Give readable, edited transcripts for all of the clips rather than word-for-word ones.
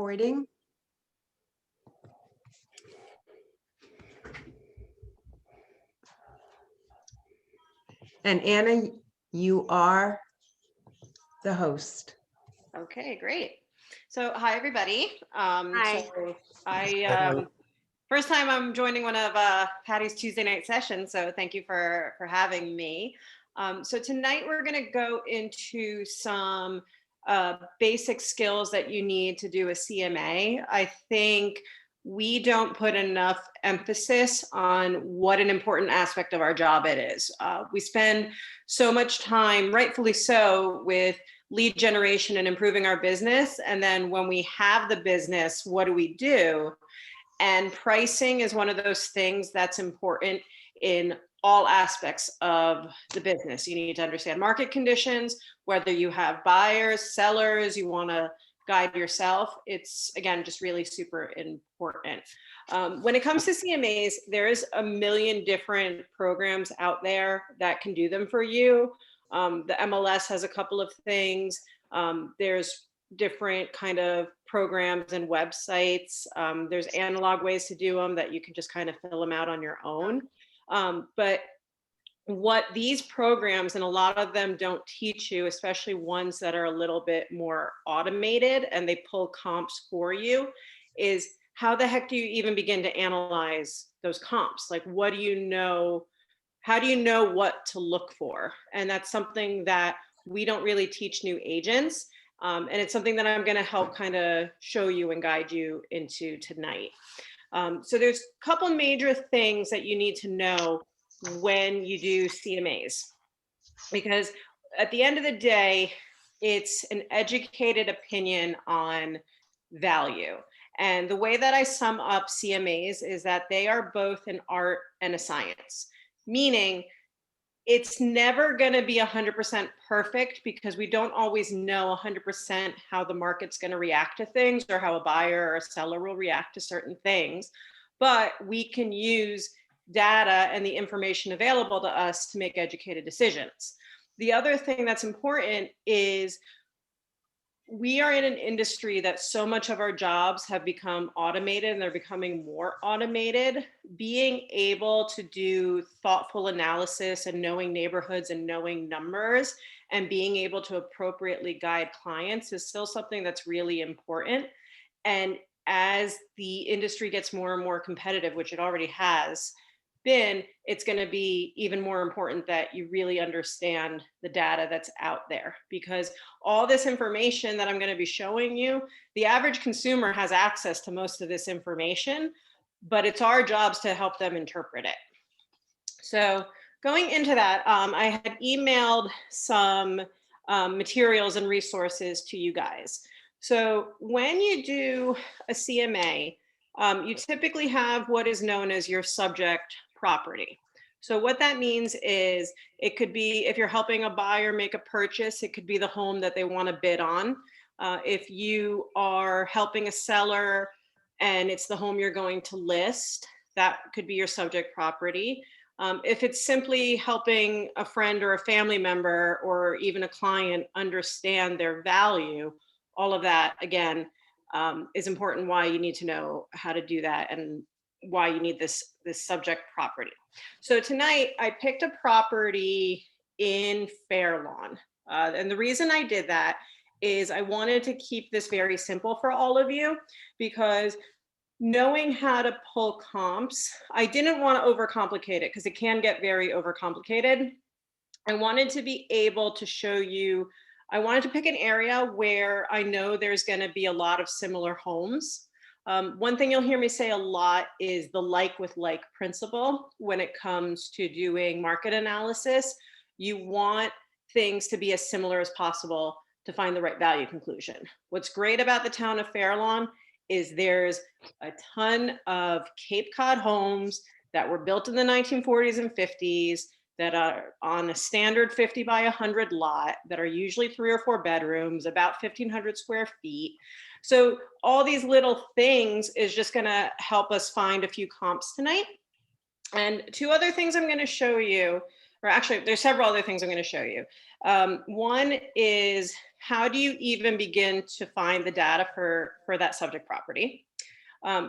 recording. And Anna, you are the host. Okay, great. So hi, everybody. Hi. So first time I'm joining one of Patty's Tuesday night sessions, so thank you for having me. So tonight we're going to go into some basic skills that you need to do a CMA. I think we don't put enough emphasis on what an important aspect of our job it is. We spend so much time, rightfully so, with lead generation and improving our business. And then when we have the business, what do we do? And pricing is one of those things that's important in all aspects of the business. You need to understand market conditions, whether you have buyers, sellers, you want to guide yourself. It's, again, just really super important. When it comes to CMAs, there is a million different programs out there that can do them for you. The MLS has a couple of things. There's different kind of programs and websites. There's analog ways to do them that you can just kind of fill them out on your own. But what these programs, and a lot of them don't teach you, especially ones that are a little bit more automated and they pull comps for you, is how the heck do you even begin to analyze those comps? Like, what do you know? How do you know what to look for? And that's something that we don't really teach new agents. And it's something that I'm going to help kind of show you and guide you into tonight. So there's a couple major things that you need to know when you do CMAs, because at the end of the day, it's an educated opinion on value. And the way that I sum up CMAs is that they are both an art and a science, meaning it's never going to be 100% perfect because we don't always know 100% how the market's going to react to things or how a buyer or a seller will react to certain things. But we can use data and the information available to us to make educated decisions. The other thing that's important is we are in an industry that so much of our jobs have become automated and they're becoming more automated. Being able to do thoughtful analysis and knowing neighborhoods and knowing numbers and being able to appropriately guide clients is still something that's really important. And as the industry gets more and more competitive, which it already has been, it's going to be even more important that you really understand the data that's out there, because all this information that I'm going to be showing you, the average consumer has access to most of this information, but it's our jobs to help them interpret it. So going into that, I had emailed some materials and resources to you guys. So when you do a CMA, you typically have what is known as your subject property. So what that means is it could be, if you're helping a buyer make a purchase, it could be the home that they want to bid on. If you are helping a seller and it's the home you're going to list, that could be your subject property. If it's simply helping a friend or a family member or even a client understand their value, all of that, again, is important, why you need to know how to do that and why you need this subject property. So tonight I picked a property in Fairlawn. And the reason I did that is I wanted to keep this very simple for all of you, because knowing how to pull comps, I didn't want to overcomplicate it because it can get very overcomplicated. I wanted to be able to show you, I wanted to pick an area where I know there's going to be a lot of similar homes. One thing you'll hear me say a lot is the like with like principle when it comes to doing market analysis. You want things to be as similar as possible to find the right value conclusion. What's great about the town of Fairlawn is there's a ton of Cape Cod homes that were built in the 1940s and 50s that are on a standard 50 by 100 lot that are usually 3 or 4 bedrooms, about 1,500 square feet. So all these little things is just going to help us find a few comps tonight. And two other things I'm going to show you, or actually there's several other things I'm going to show you. One is how do you even begin to find the data for that subject property?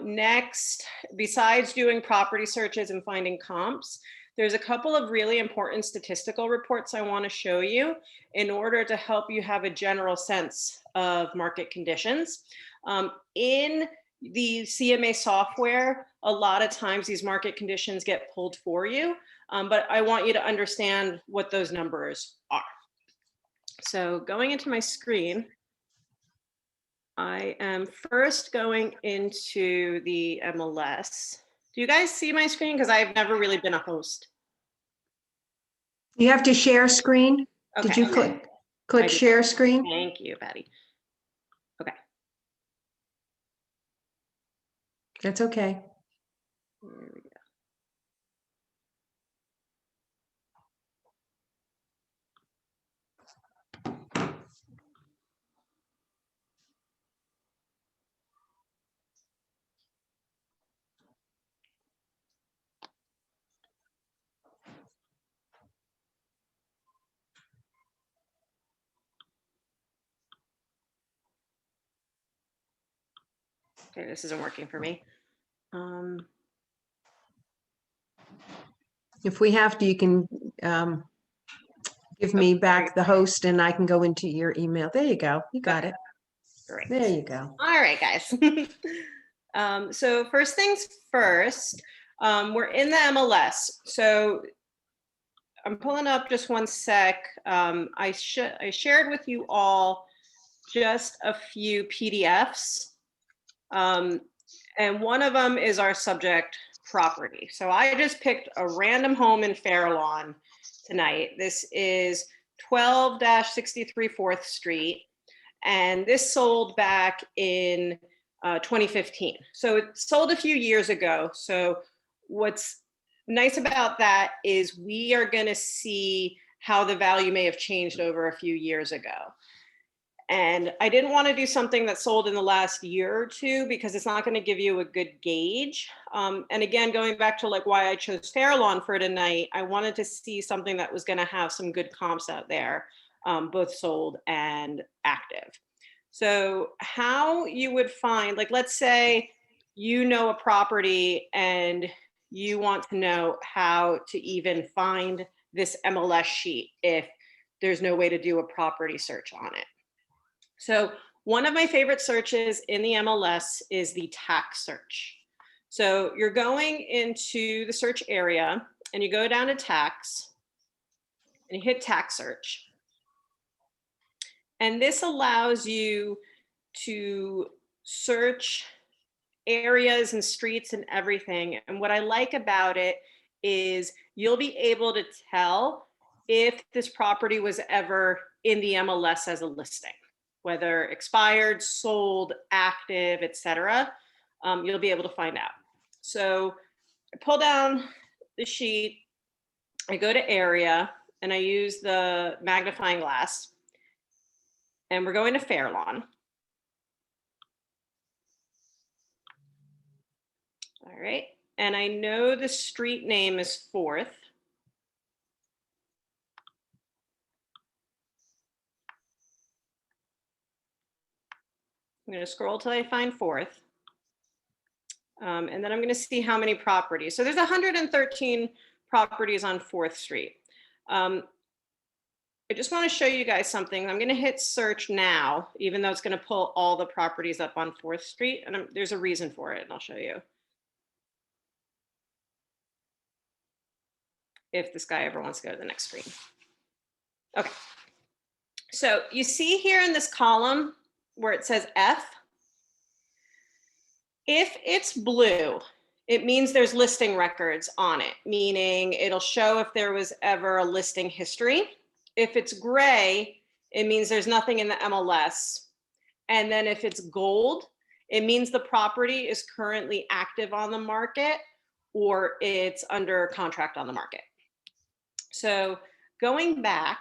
Next, besides doing property searches and finding comps, there's a couple of really important statistical reports I want to show you in order to help you have a general sense of market conditions. In the CMA software, a lot of times these market conditions get pulled for you, but I want you to understand what those numbers are. So going into my screen, I am first going into the MLS. Do you guys see my screen? Because I've never really been a host. You have to share screen. Okay. Did you click share screen? Thank you, Patty. Okay. That's okay. There we go. Okay, this isn't working for me. If we have to, you can give me back the host and I can go into your email. There you go. You got it. Great. There you go. All right, guys. So first things first, we're in the MLS. So I'm pulling up just one sec. I shared with you all just a few PDFs. And one of them is our subject property. So I just picked a random home in Fair Lawn tonight. This is 12-63 4th Street. And this sold back in 2015. So it sold a few years ago. So what's nice about that is we are going to see how the value may have changed over a few years ago. And I didn't want to do something that sold in the last year or two because it's not going to give you a good gauge. And again, going back to like why I chose Fair Lawn for tonight, I wanted to see something that was going to have some good comps out there, both sold and active. So how you would find, like, let's say you know a property and you want to know how to even find this MLS sheet if there's no way to do a property search on it. So one of my favorite searches in the MLS is the tax search. So you're going into the search area and you go down to tax and you hit tax search. And this allows you to search areas and streets and everything. And what I like about it is you'll be able to tell if this property was ever in the MLS as a listing, whether expired, sold, active, etc. You'll be able to find out. So I pull down the sheet, I go to area, and I use the magnifying glass. And we're going to Fair Lawn. All right. And I know the street name is 4th. I'm going to scroll till I find 4th. And then I'm going to see how many properties. So there's 113 properties on 4th Street. I just want to show you guys something. I'm going to hit search now, even though it's going to pull all the properties up on 4th Street. And there's a reason for it, and I'll show you. If this guy ever wants to go to the next screen. Okay. So you see here in this column where it says F, if it's blue, it means there's listing records on it, meaning it'll show if there was ever a listing history. If it's gray, it means there's nothing in the MLS. And then if it's gold, it means the property is currently active on the market or it's under contract on the market. So going back,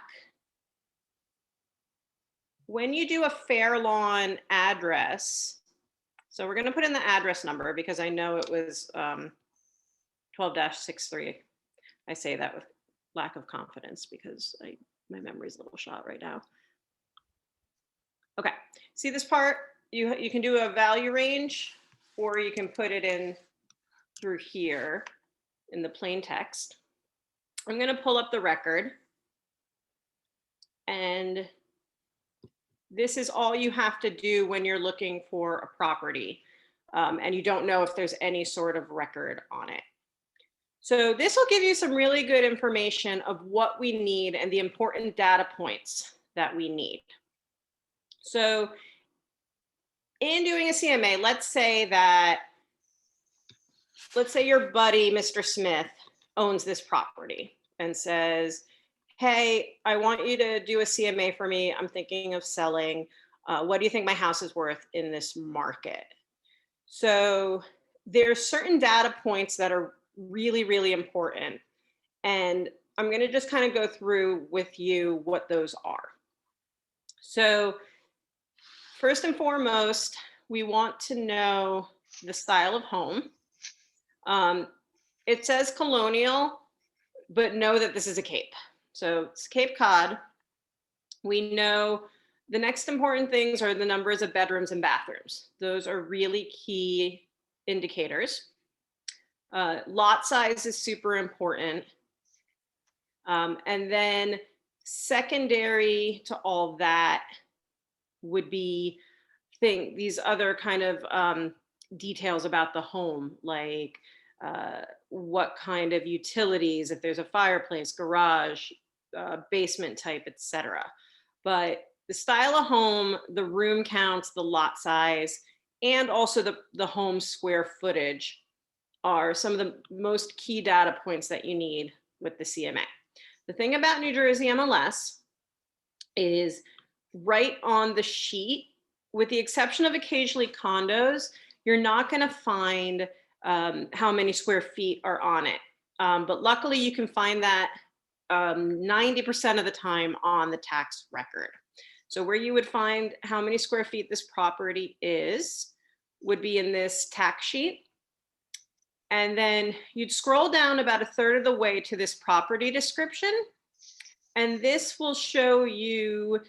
when you do a Fair Lawn address, so we're going to put in the address number because I know it was 12-63. I say that with lack of confidence because my memory's a little shot right now. Okay, see this part? You can do a value range, or you can put it in through here in the plain text. I'm going to pull up the record, and this is all you have to do when you're looking for a property and you don't know if there's any sort of record on it. So this will give you some really good information of what we need and the important data points that we need. So in doing a CMA, let's say your buddy, Mr. Smith, owns this property and says, hey, I want you to do a CMA for me. I'm thinking of selling. What do you think my house is worth in this market? So there's certain data points that are really, really important. And I'm going to just kind of go through with you what those are. So first and foremost, we want to know the style of home. It says colonial, but know that this is a Cape. So it's Cape Cod. We know the next important things are the numbers of bedrooms and bathrooms. Those are really key indicators. Lot size is super important. And then secondary to all that would be these other kind of details about the home, like what kind of utilities, if there's a fireplace, garage, basement type, etc. But the style of home, the room counts, the lot size, and also the home square footage are some of the most key data points that you need with the CMA. The thing about New Jersey MLS is right on the sheet, with the exception of occasionally condos, you're not going to find how many square feet are on it. But luckily you can find that 90% of the time on the tax record. So where you would find how many square feet this property is would be in this tax sheet. And then you'd scroll down about a third of the way to this property description. And this will show you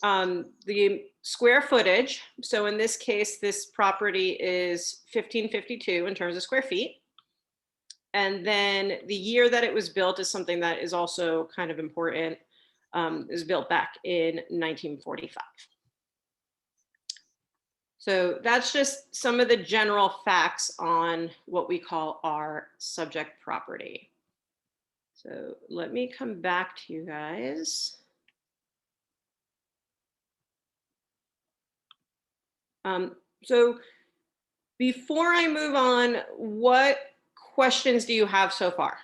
the square footage. So in this case, this property is 1552 in terms of square feet. And then the year that it was built is something that is also kind of important. It was built back in 1945. So that's just some of the general facts on what we call our subject property. So let me come back to you guys. So before I move on, what questions do you have so far?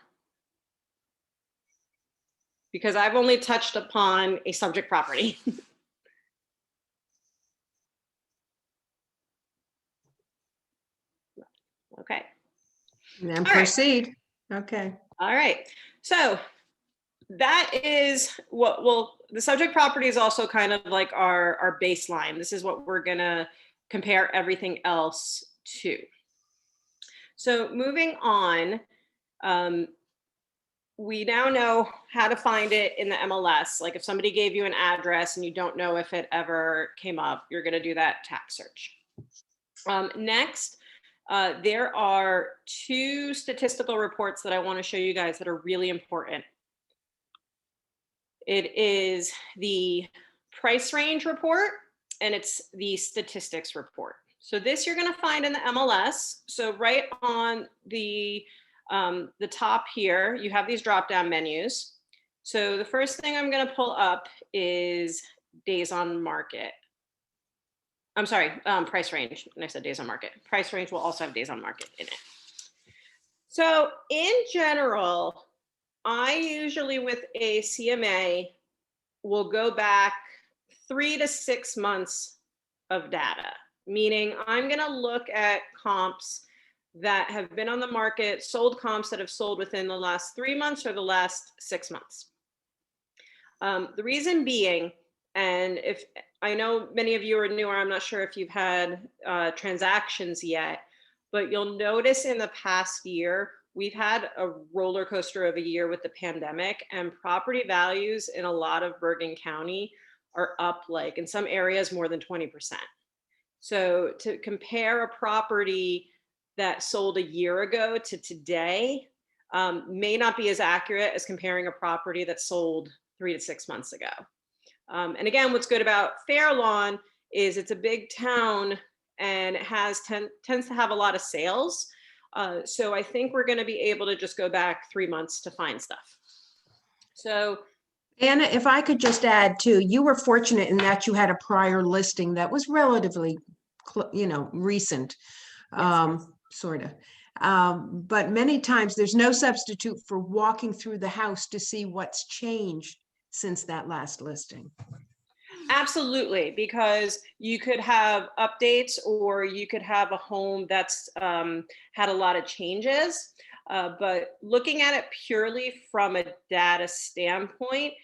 Because I've only touched upon a subject property. Okay. And proceed. Okay. All right. So that is the subject property is also kind of like our baseline. This is what we're going to compare everything else to. So moving on, we now know how to find it in the MLS. Like if somebody gave you an address and you don't know if it ever came up, you're going to do that tax search. Next, there are two statistical reports that I want to show you guys that are really important. It is the price range report and it's the statistics report. So this you're going to find in the MLS. So right on the top here, you have these drop-down menus. So the first thing I'm going to pull up is days on market. I'm sorry, price range. And I said days on market. Price range will also have days on market in it. So in general, I usually with a CMA will go back 3 to 6 months of data, meaning I'm going to look at comps that have been on the market, sold comps that have sold within the last 3 months or the last 6 months. The reason being, and if I know many of you are newer, I'm not sure if you've had transactions yet, but you'll notice in the past year, we've had a roller coaster of a year with the pandemic, and property values in a lot of Bergen County are up, like in some areas more than 20%. So to compare a property that sold a year ago to today may not be as accurate as comparing a property that sold 3 to 6 months ago. And again, what's good about Fair Lawn is it's a big town and it tends to have a lot of sales. So I think we're going to be able to just go back 3 months to find stuff. So Anna, if I could just add too, you were fortunate in that you had a prior listing that was relatively, recent, yes. sort of. But many times there's no substitute for walking through the house to see what's changed since that last listing. Absolutely, because you could have updates or you could have a home that's had a lot of changes. But looking at it purely from a data standpoint,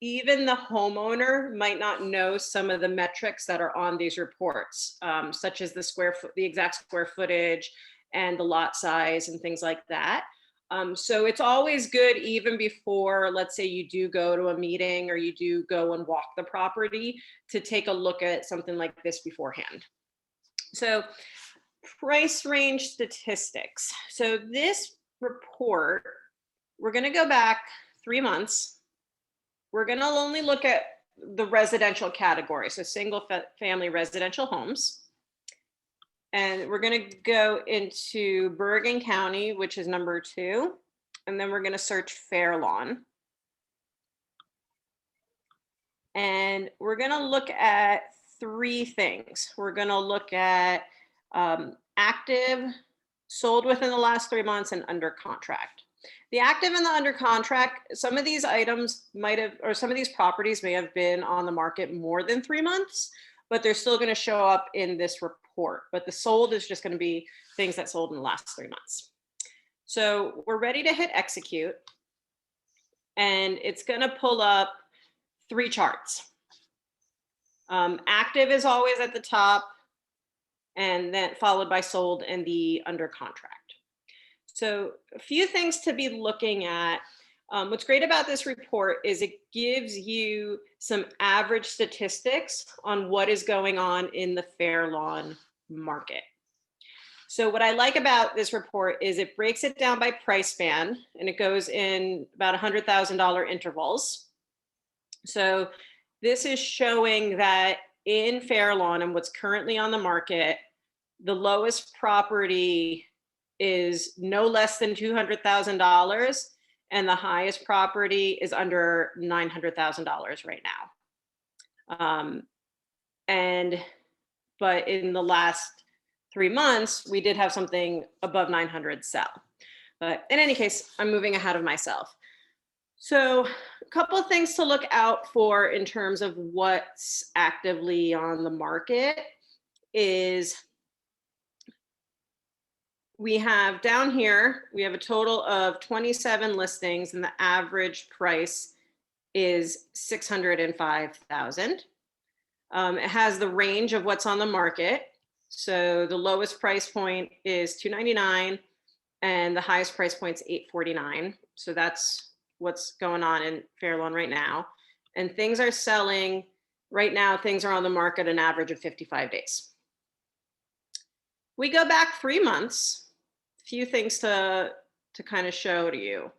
even the homeowner might not know some of the metrics that are on these reports, such as the exact square footage and the lot size and things like that. So it's always good, even before, let's say you do go to a meeting or you do go and walk the property, to take a look at something like this beforehand. So price range statistics. So this report, we're going to go back 3 months. We're going to only look at the residential category, so single family residential homes. And we're going to go into Bergen County, which is number 2. And then we're going to search Fair Lawn. And we're going to look at 3 things. We're going to look at active, sold within the last 3 months, and under contract. The active and the under contract, some of these items some of these properties may have been on the market more than 3 months, but they're still going to show up in this report. But the sold is just going to be things that sold in the last 3 months. So we're ready to hit execute. And it's going to pull up 3 charts. Active is always at the top, and then followed by sold and the under contract. So a few things to be looking at. What's great about this report is it gives you some average statistics on what is going on in the Fair Lawn market. So what I like about this report is it breaks it down by price band, and it goes in about $100,000 intervals. So this is showing that in Fair Lawn and what's currently on the market, the lowest property is no less than $200,000, and the highest property is under $900,000 right now. But in the last 3 months, we did have something above 900 sell. But in any case, I'm moving ahead of myself. So a couple of things to look out for in terms of what's actively on the market is we have down here, we have a total of 27 listings, and the average price is $605,000. It has the range of what's on the market. So the lowest price point is $299, and the highest price point is $849. So that's what's going on in Fair Lawn right now. And things are selling right now. Things are on the market an average of 55 days. We go back 3 months. Few things to kind of show to you.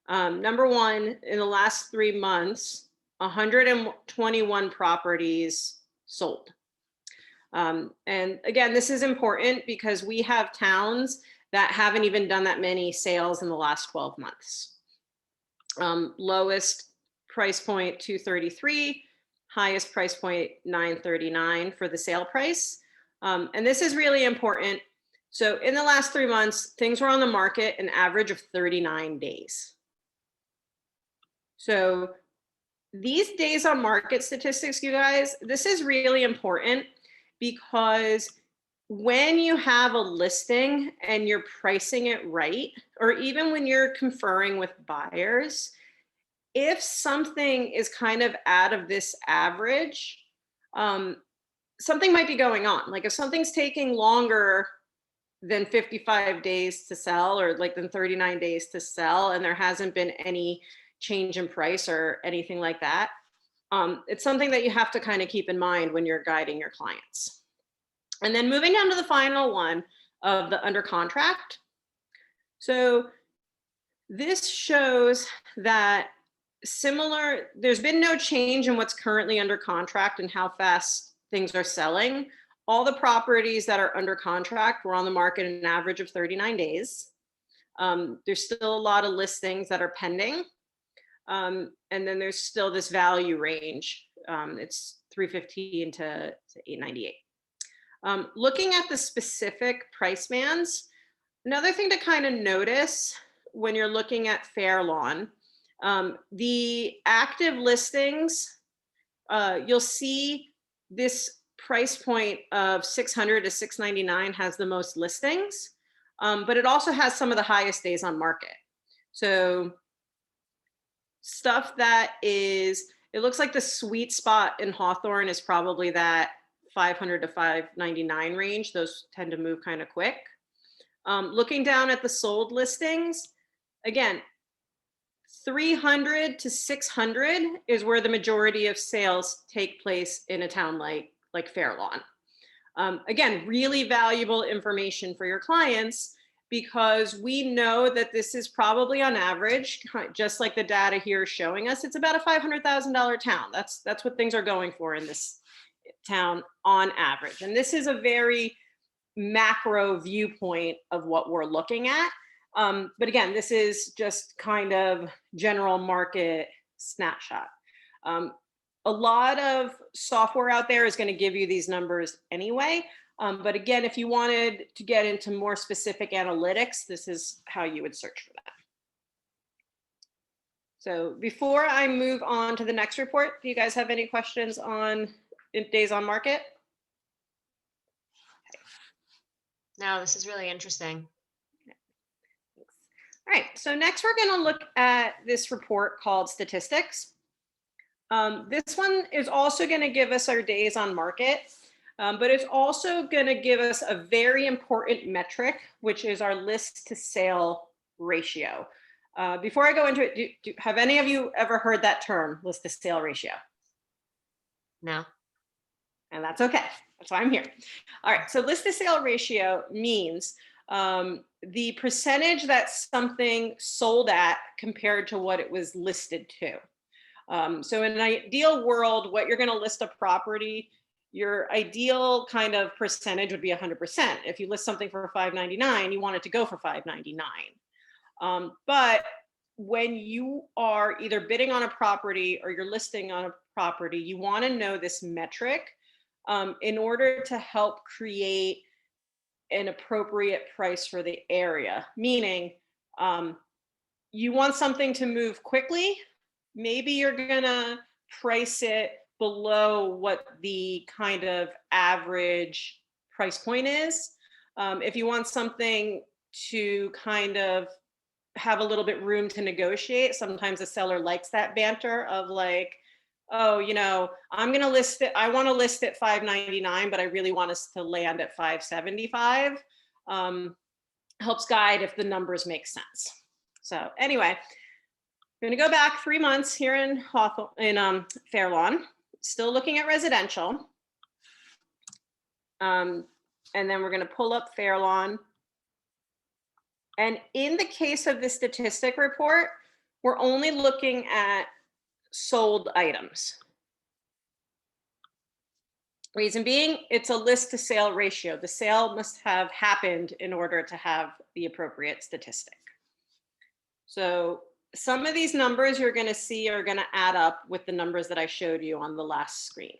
Number one, in the last 3 months, 121 properties sold. And again, this is important because we have towns that haven't even done that many sales in the last 12 months. Lowest price point, $233, highest price point, $939 for the sale price. And this is really important. So in the last 3 months, things were on the market an average of 39 days. So these days on market statistics, you guys, this is really important because when you have a listing and you're pricing it right, or even when you're conferring with buyers, if something is kind of out of this average, something might be going on. Like if something's taking longer than 55 days to sell, or like than 39 days to sell, and there hasn't been any change in price or anything like that, It's something that you have to kind of keep in mind when you're guiding your clients. And then moving down to the final one of the under contract. So this shows that there's been no change in what's currently under contract and how fast things are selling. All the properties that are under contract were on the market an average of 39 days. There's still a lot of listings that are pending. And then there's still this value range. It's 315 to 898. Looking at the specific price bands, another thing to kind of notice when you're looking at Fair Lawn, the active listings, you'll see this price point of 600 to 699 has the most listings, but it also has some of the highest days on market. So stuff that is, it looks like the sweet spot in Hawthorne is probably that 500 to 599 range. Those tend to move kind of quick. Looking down at the sold listings, again, 300 to 600 is where the majority of sales take place in a town like Fair Lawn. Again, really valuable information for your clients, because we know that this is probably on average, just like the data here is showing us, it's about a $500,000 town. That's what things are going for in this town on average. And this is a very macro viewpoint of what we're looking at. But again, this is just kind of general market snapshot. A lot of software out there is going to give you these numbers anyway. But again, if you wanted to get into more specific analytics, this is how you would search for that. So before I move on to the next report, do you guys have any questions on days on market? No, this is really interesting. All right, so next we're going to look at this report called Statistics. This one is also going to give us our days on market, but it's also going to give us a very important metric, which is our list to sale ratio. Before I go into it, have any of you ever heard that term, list to sale ratio? No. And that's okay. That's why I'm here. All right, so list to sale ratio means the percentage that something sold at compared to what it was listed to. So in an ideal world, what you're going to list a property, your ideal kind of percentage would be 100%. If you list something for $599, you want it to go for $599. But when you are either bidding on a property or you're listing on a property, you want to know this metric in order to help create an appropriate price for the area. Meaning, you want something to move quickly. Maybe you're gonna price it below what the kind of average price point is. If you want something to kind of have a little bit room to negotiate, sometimes the seller likes that banter of like, oh, you know, I'm going to list it. I want to list it $599, but I really want us to land at $575. Helps guide if the numbers make sense. So anyway, I'm going to go back 3 months here in Fair Lawn, still looking at residential. And then we're going to pull up Fair Lawn. And in the case of the statistic report, we're only looking at sold items. Reason being, it's a list to sale ratio. The sale must have happened in order to have the appropriate statistic. So some of these numbers you're going to see are going to add up with the numbers that I showed you on the last screen.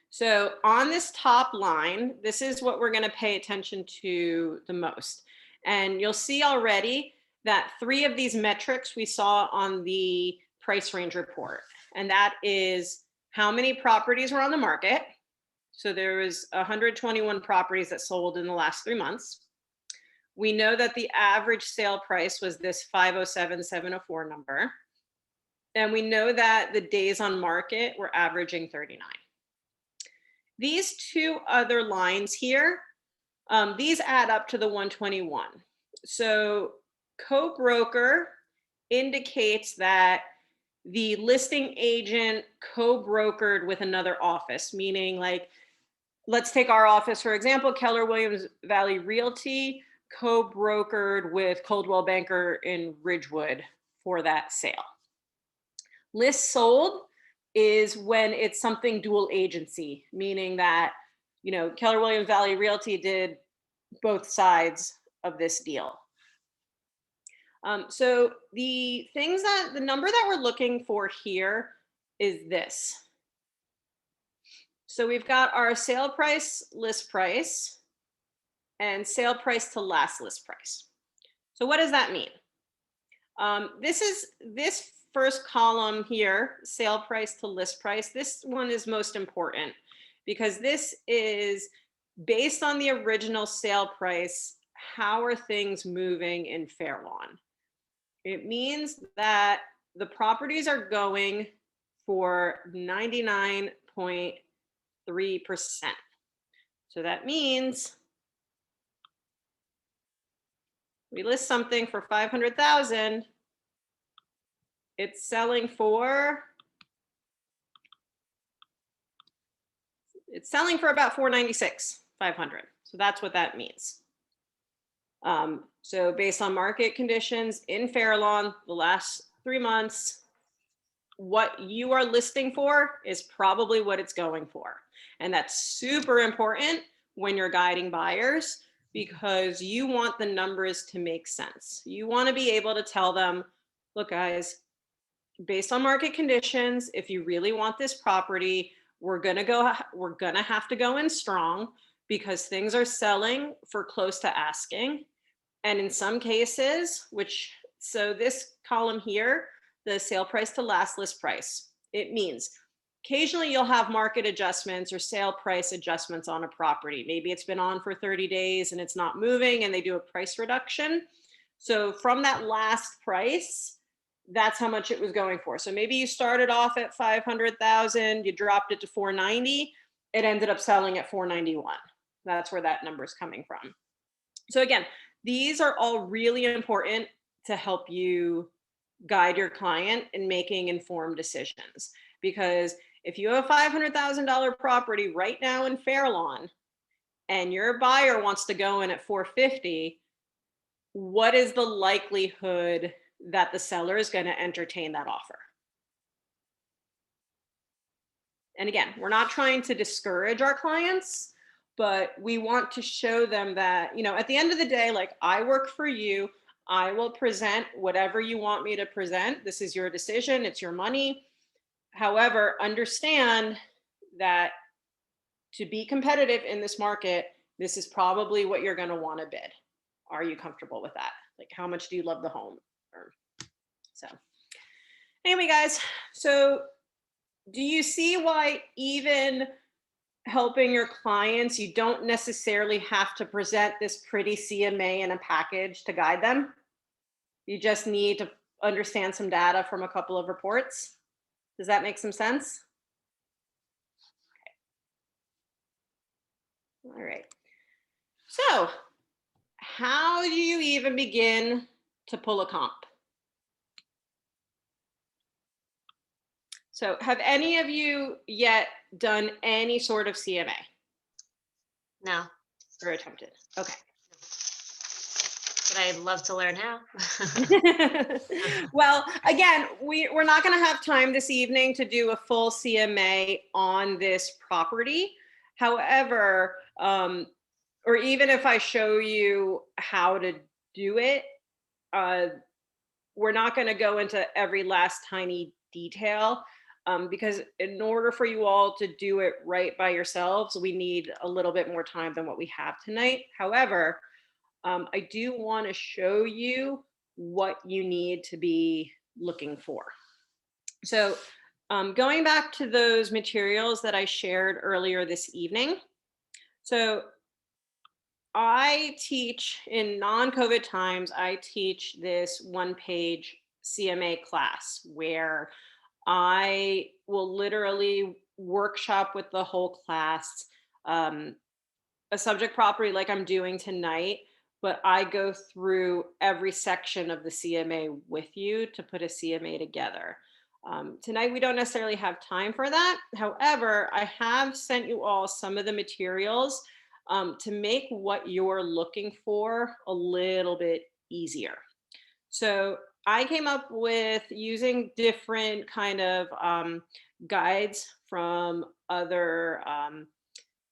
So on this top line, this is what we're going to pay attention to the most. And you'll see already that 3 of these metrics we saw on the price range report. And that is how many properties were on the market. So there was 121 properties that sold in the last 3 months. We know that the average sale price was this 507,704 number. And we know that the days on market were averaging 39. These 2 other lines here, these add up to the 121. So co-broker indicates that the listing agent co-brokered with another office, meaning like, let's take our office, for example, Keller Williams Valley Realty co-brokered with Coldwell Banker in Ridgewood for that sale. List sold is when it's something dual agency, meaning that, you know, Keller Williams Valley Realty did both sides of this deal. So the number that we're looking for here is this. So we've got our sale price, list price, and sale price to last list price. So what does that mean? This first column here, sale price to list price, this one is most important because this is based on the original sale price. How are things moving in Fairlawn? It means that the properties are going for 99.3%. So that means we list something for 500,000. It's selling for about 496, 500. So that's what that means. So based on market conditions in Fairlawn, the last 3 months, what you are listing for is probably what it's going for. And that's super important when you're guiding buyers because you want the numbers to make sense. You want to be able to tell them, look, guys, based on market conditions, if you really want this property, we're gonna have to go in strong because things are selling for close to asking. And in some cases, so this column here, the sale price to last list price, it means occasionally you'll have market adjustments or sale price adjustments on a property. Maybe it's been on for 30 days and it's not moving and they do a price reduction. So from that last price, that's how much it was going for. So maybe you started off at 500,000, you dropped it to 490, it ended up selling at 491. That's where that number is coming from. So again, these are all really important to help you guide your client in making informed decisions. Because if you have a $500,000 property right now in Fairlawn and your buyer wants to go in at 450, what is the likelihood that the seller is going to entertain that offer? And again, we're not trying to discourage our clients, but we want to show them that, you know, at the end of the day, like, I work for you. I will present whatever you want me to present. This is your decision. It's your money. However, understand that to be competitive in this market, this is probably what you're going to want to bid. Are you comfortable with that? Like, how much do you love the home? So anyway, guys, so do you see why even helping your clients, you don't necessarily have to present this pretty CMA in a package to guide them? You just need to understand some data from a couple of reports. Does that make some sense? Okay. All right. So how do you even begin to pull a comp? So have any of you yet done any sort of CMA? No, Or attempted? Okay. but I'd love to learn how. Well, again, we're not going to have time this evening to do a full CMA on this property. However, or even if I show you how to do it, we're not going to go into every last tiny detail. Because in order for you all to do it right by yourselves, we need a little bit more time than what we have tonight. However, I do want to show you what you need to be looking for. So going back to those materials that I shared earlier this evening. So I teach in non-COVID times, I teach this one-page CMA class where I will literally workshop with the whole class a subject property like I'm doing tonight, but I go through every section of the CMA with you to put a CMA together. Tonight, we don't necessarily have time for that. However, I have sent you all some of the materials to make what you're looking for a little bit easier. So I came up with using different kind of guides from other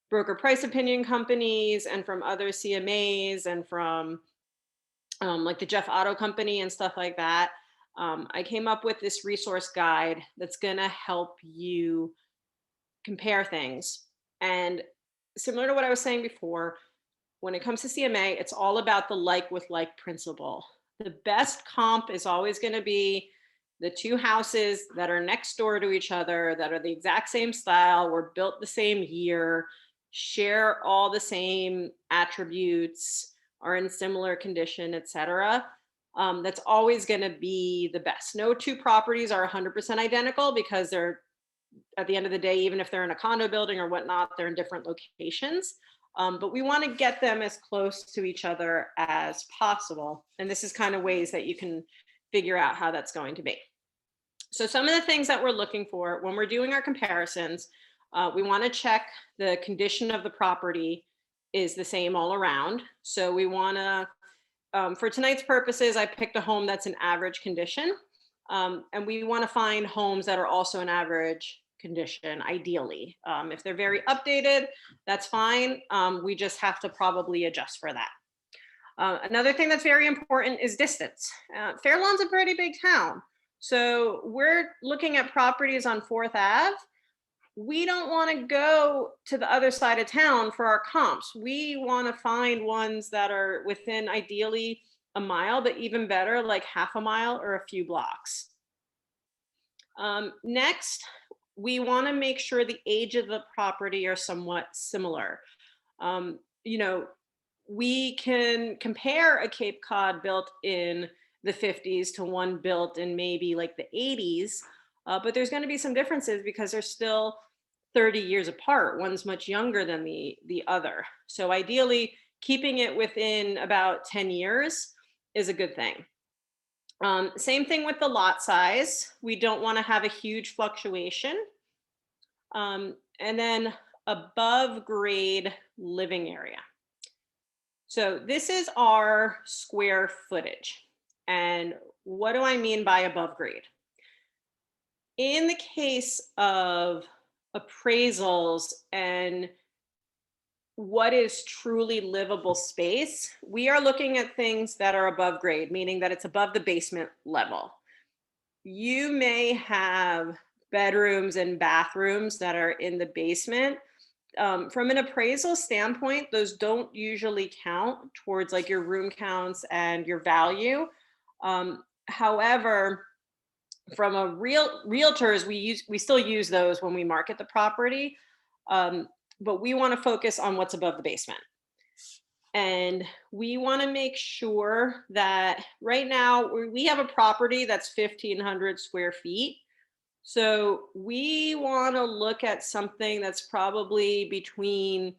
broker price opinion companies and from other CMAs and from like the Jeff Auto Company and stuff like that. I came up with this resource guide that's going to help you compare things. And similar to what I was saying before, when it comes to CMA, it's all about the like with like principle. The best comp is always going to be the two houses that are next door to each other, that are the exact same style, were built the same year, share all the same attributes, are in similar condition, etc. That's always going to be the best. No two properties are 100% identical because they're, at the end of the day, even if they're in a condo building or whatnot, they're in different locations. But we want to get them as close to each other as possible. And this is kind of ways that you can figure out how that's going to be. So some of the things that we're looking for when we're doing our comparisons, we want to check the condition of the property is the same all around. So we want to, for tonight's purposes, I picked a home that's in average condition. And we want to find homes that are also in average condition, ideally. If they're very updated, that's fine. We just have to probably adjust for that. Another thing that's very important is distance. Fairlawn's a pretty big town. So we're looking at properties on 4th Ave. We don't want to go to the other side of town for our comps. We want to find ones that are within ideally a mile, but even better, like half a mile or a few blocks. Next, we want to make sure the age of the property are somewhat similar. You know, we can compare a Cape Cod built in the 50s to one built in maybe like the 80s, but there's going to be some differences because they're still 30 years apart. One's much younger than the other. So ideally, keeping it within about 10 years is a good thing. Same thing with the lot size. We don't want to have a huge fluctuation. And then above grade living area. So this is our square footage. And what do I mean by above grade? In the case of appraisals and what is truly livable space, we are looking at things that are above grade, meaning that it's above the basement level. You may have bedrooms and bathrooms that are in the basement. From an appraisal standpoint, those don't usually count towards like your room counts and your value. However, from a realtors, we still use those when we market the property, but we want to focus on what's above the basement. And we want to make sure that right now we have a property that's 1,500 square feet. So we want to look at something that's probably between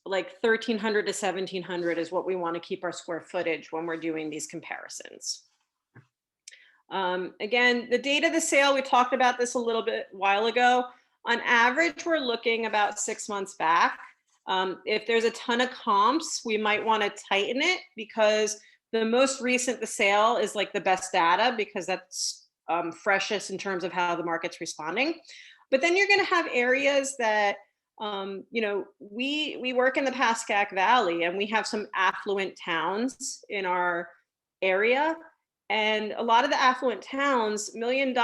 like 1,300 to 1,700 is what we want to keep our square footage when we're doing these comparisons. Again, the date of the sale, we talked about this a little bit while ago. On average, we're looking about 6 months back. If there's a ton of comps, we might want to tighten it because the most recent the sale is like the best data because that's freshest in terms of how the market's responding. But then you're going to have areas that, you know, we work in the Pascack Valley and we have some affluent towns in our area. And a lot of the affluent towns, $1 million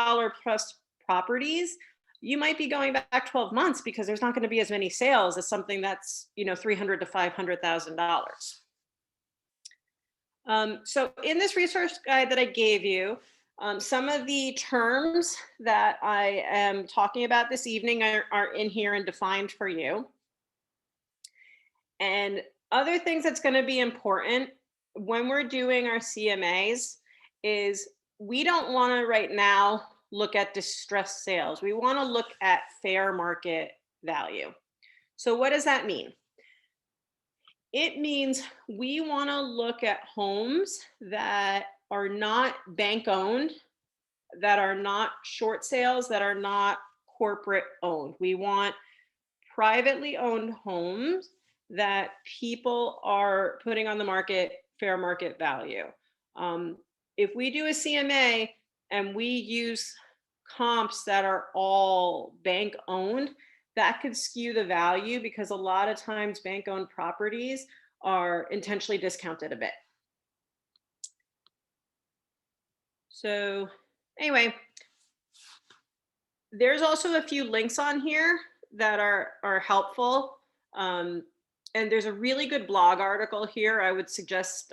plus properties, you might be going back 12 months because there's not going to be as many sales as something that's, you know, $300,000 to $500,000. So in this resource guide that I gave you, some of the terms that I am talking about this evening are in here and defined for you. And other things that's going to be important when we're doing our CMAs is we don't want to right now look at distressed sales. We want to look at fair market value. So what does that mean? It means we want to look at homes that are not bank owned that are not short sales, that are not corporate owned. We want privately owned homes that people are putting on the market fair market value. If we do a CMA and we use comps that are all bank owned, that could skew the value because a lot of times bank owned properties are intentionally discounted a bit. So anyway, there's also a few links on here that are helpful. And there's a really good blog article here. I would suggest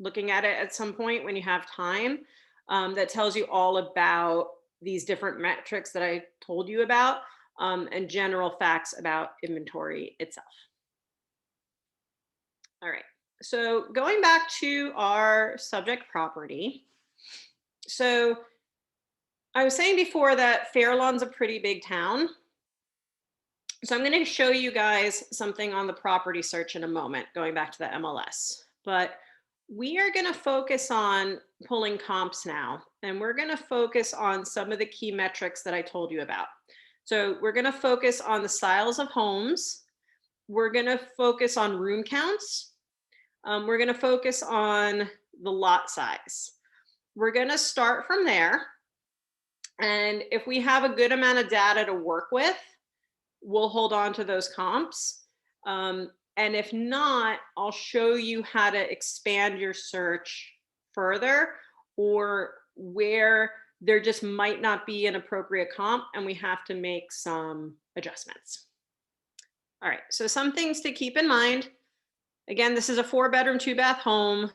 looking at it at some point when you have time, that tells you all about these different metrics that I told you about, and general facts about inventory itself. All right, so going back to our subject property. So I was saying before that Fair Lawn's a pretty big town. So I'm going to show you guys something on the property search in a moment, going back to the MLS. But we are going to focus on pulling comps now, and we're going to focus on some of the key metrics that I told you about. So we're going to focus on the styles of homes. We're going to focus on room counts. We're going to focus on the lot size. We're going to start from there. And if we have a good amount of data to work with, we'll hold on to those comps. And if not, I'll show you how to expand your search further, or where there just might not be an appropriate comp and we have to make some adjustments. All right, so some things to keep in mind. Again, this is a 4-bedroom, 2-bath home.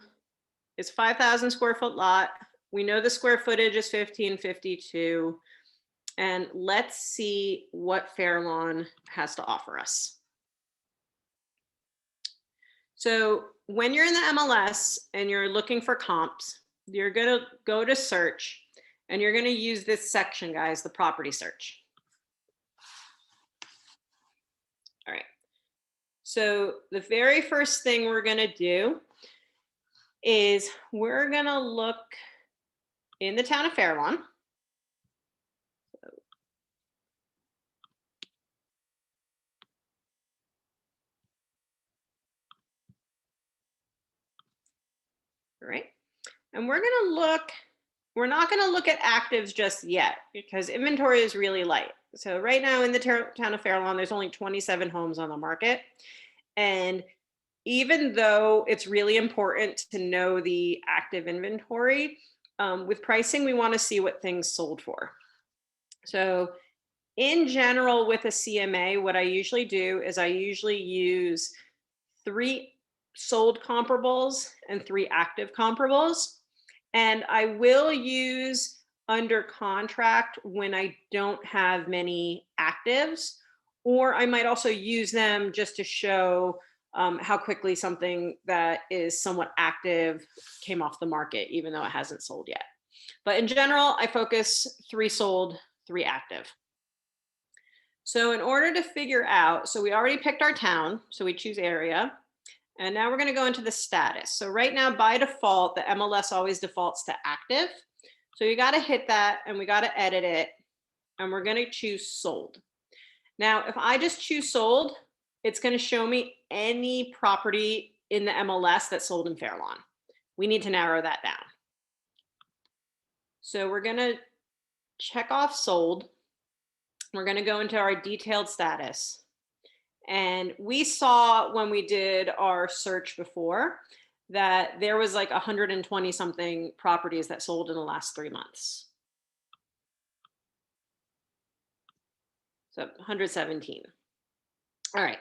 It's 5,000 square foot lot. We know the square footage is 1552. And let's see what Fair Lawn has to offer us. So when you're in the MLS and you're looking for comps, you're going to go to search, and you're going to use this section, guys, the property search. All right. So the very first thing we're going to do is we're going to look in the town of Fair Lawn. All right. And we're going to look, we're not going to look at actives just yet because inventory is really light. So right now in the town of Fair Lawn, there's only 27 homes on the market. And even though it's really important to know the active inventory, with pricing, we want to see what things sold for. So in general, with a CMA, what I usually do is I usually use 3 sold comparables and 3 active comparables. And I will use under contract when I don't have many actives, or I might also use them just to show how quickly something that is somewhat active came off the market, even though it hasn't sold yet. But in general, I focus 3 sold, 3 active. So in order to figure out, so we already picked our town, so we choose area. And now we're going to go into the status. So right now, by default, the MLS always defaults to active. So you got to hit that, and we got to edit it. And we're going to choose sold. Now, if I just choose sold, it's going to show me any property in the MLS that's sold in Fair Lawn. We need to narrow that down. So we're going to check off sold. We're going to go into our detailed status. And we saw when we did our search before that there was like 120 something properties that sold in the last 3 months. So 117. All right.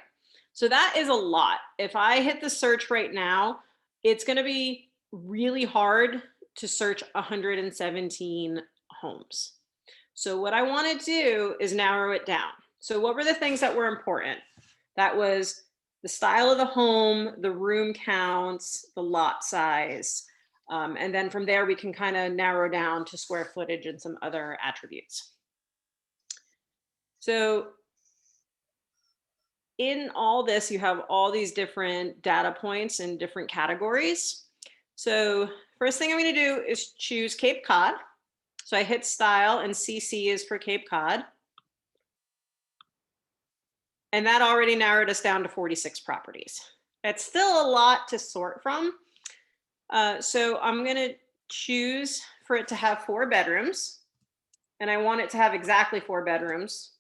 So that is a lot. If I hit the search right now, it's going to be really hard to search 117 homes. So what I want to do is narrow it down. So what were the things that were important? That was the style of the home, the room counts, the lot size. And then from there, we can kind of narrow down to square footage and some other attributes. So in all this, you have all these different data points in different categories. So first thing I'm going to do is choose Cape Cod. So I hit style and CC is for Cape Cod. And that already narrowed us down to 46 properties. That's still a lot to sort from. So I'm going to choose for it to have 4 bedrooms. And I want it to have exactly 4 bedrooms.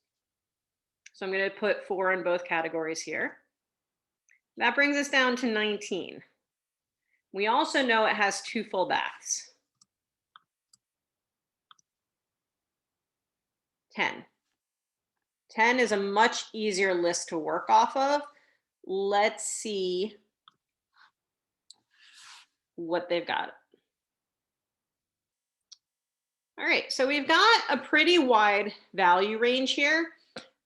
So I'm going to put 4 in both categories here. That brings us down to 19. We also know it has 2 full baths. 10. 10 is a much easier list to work off of. Let's see what they've got. All right, so we've got a pretty wide value range here.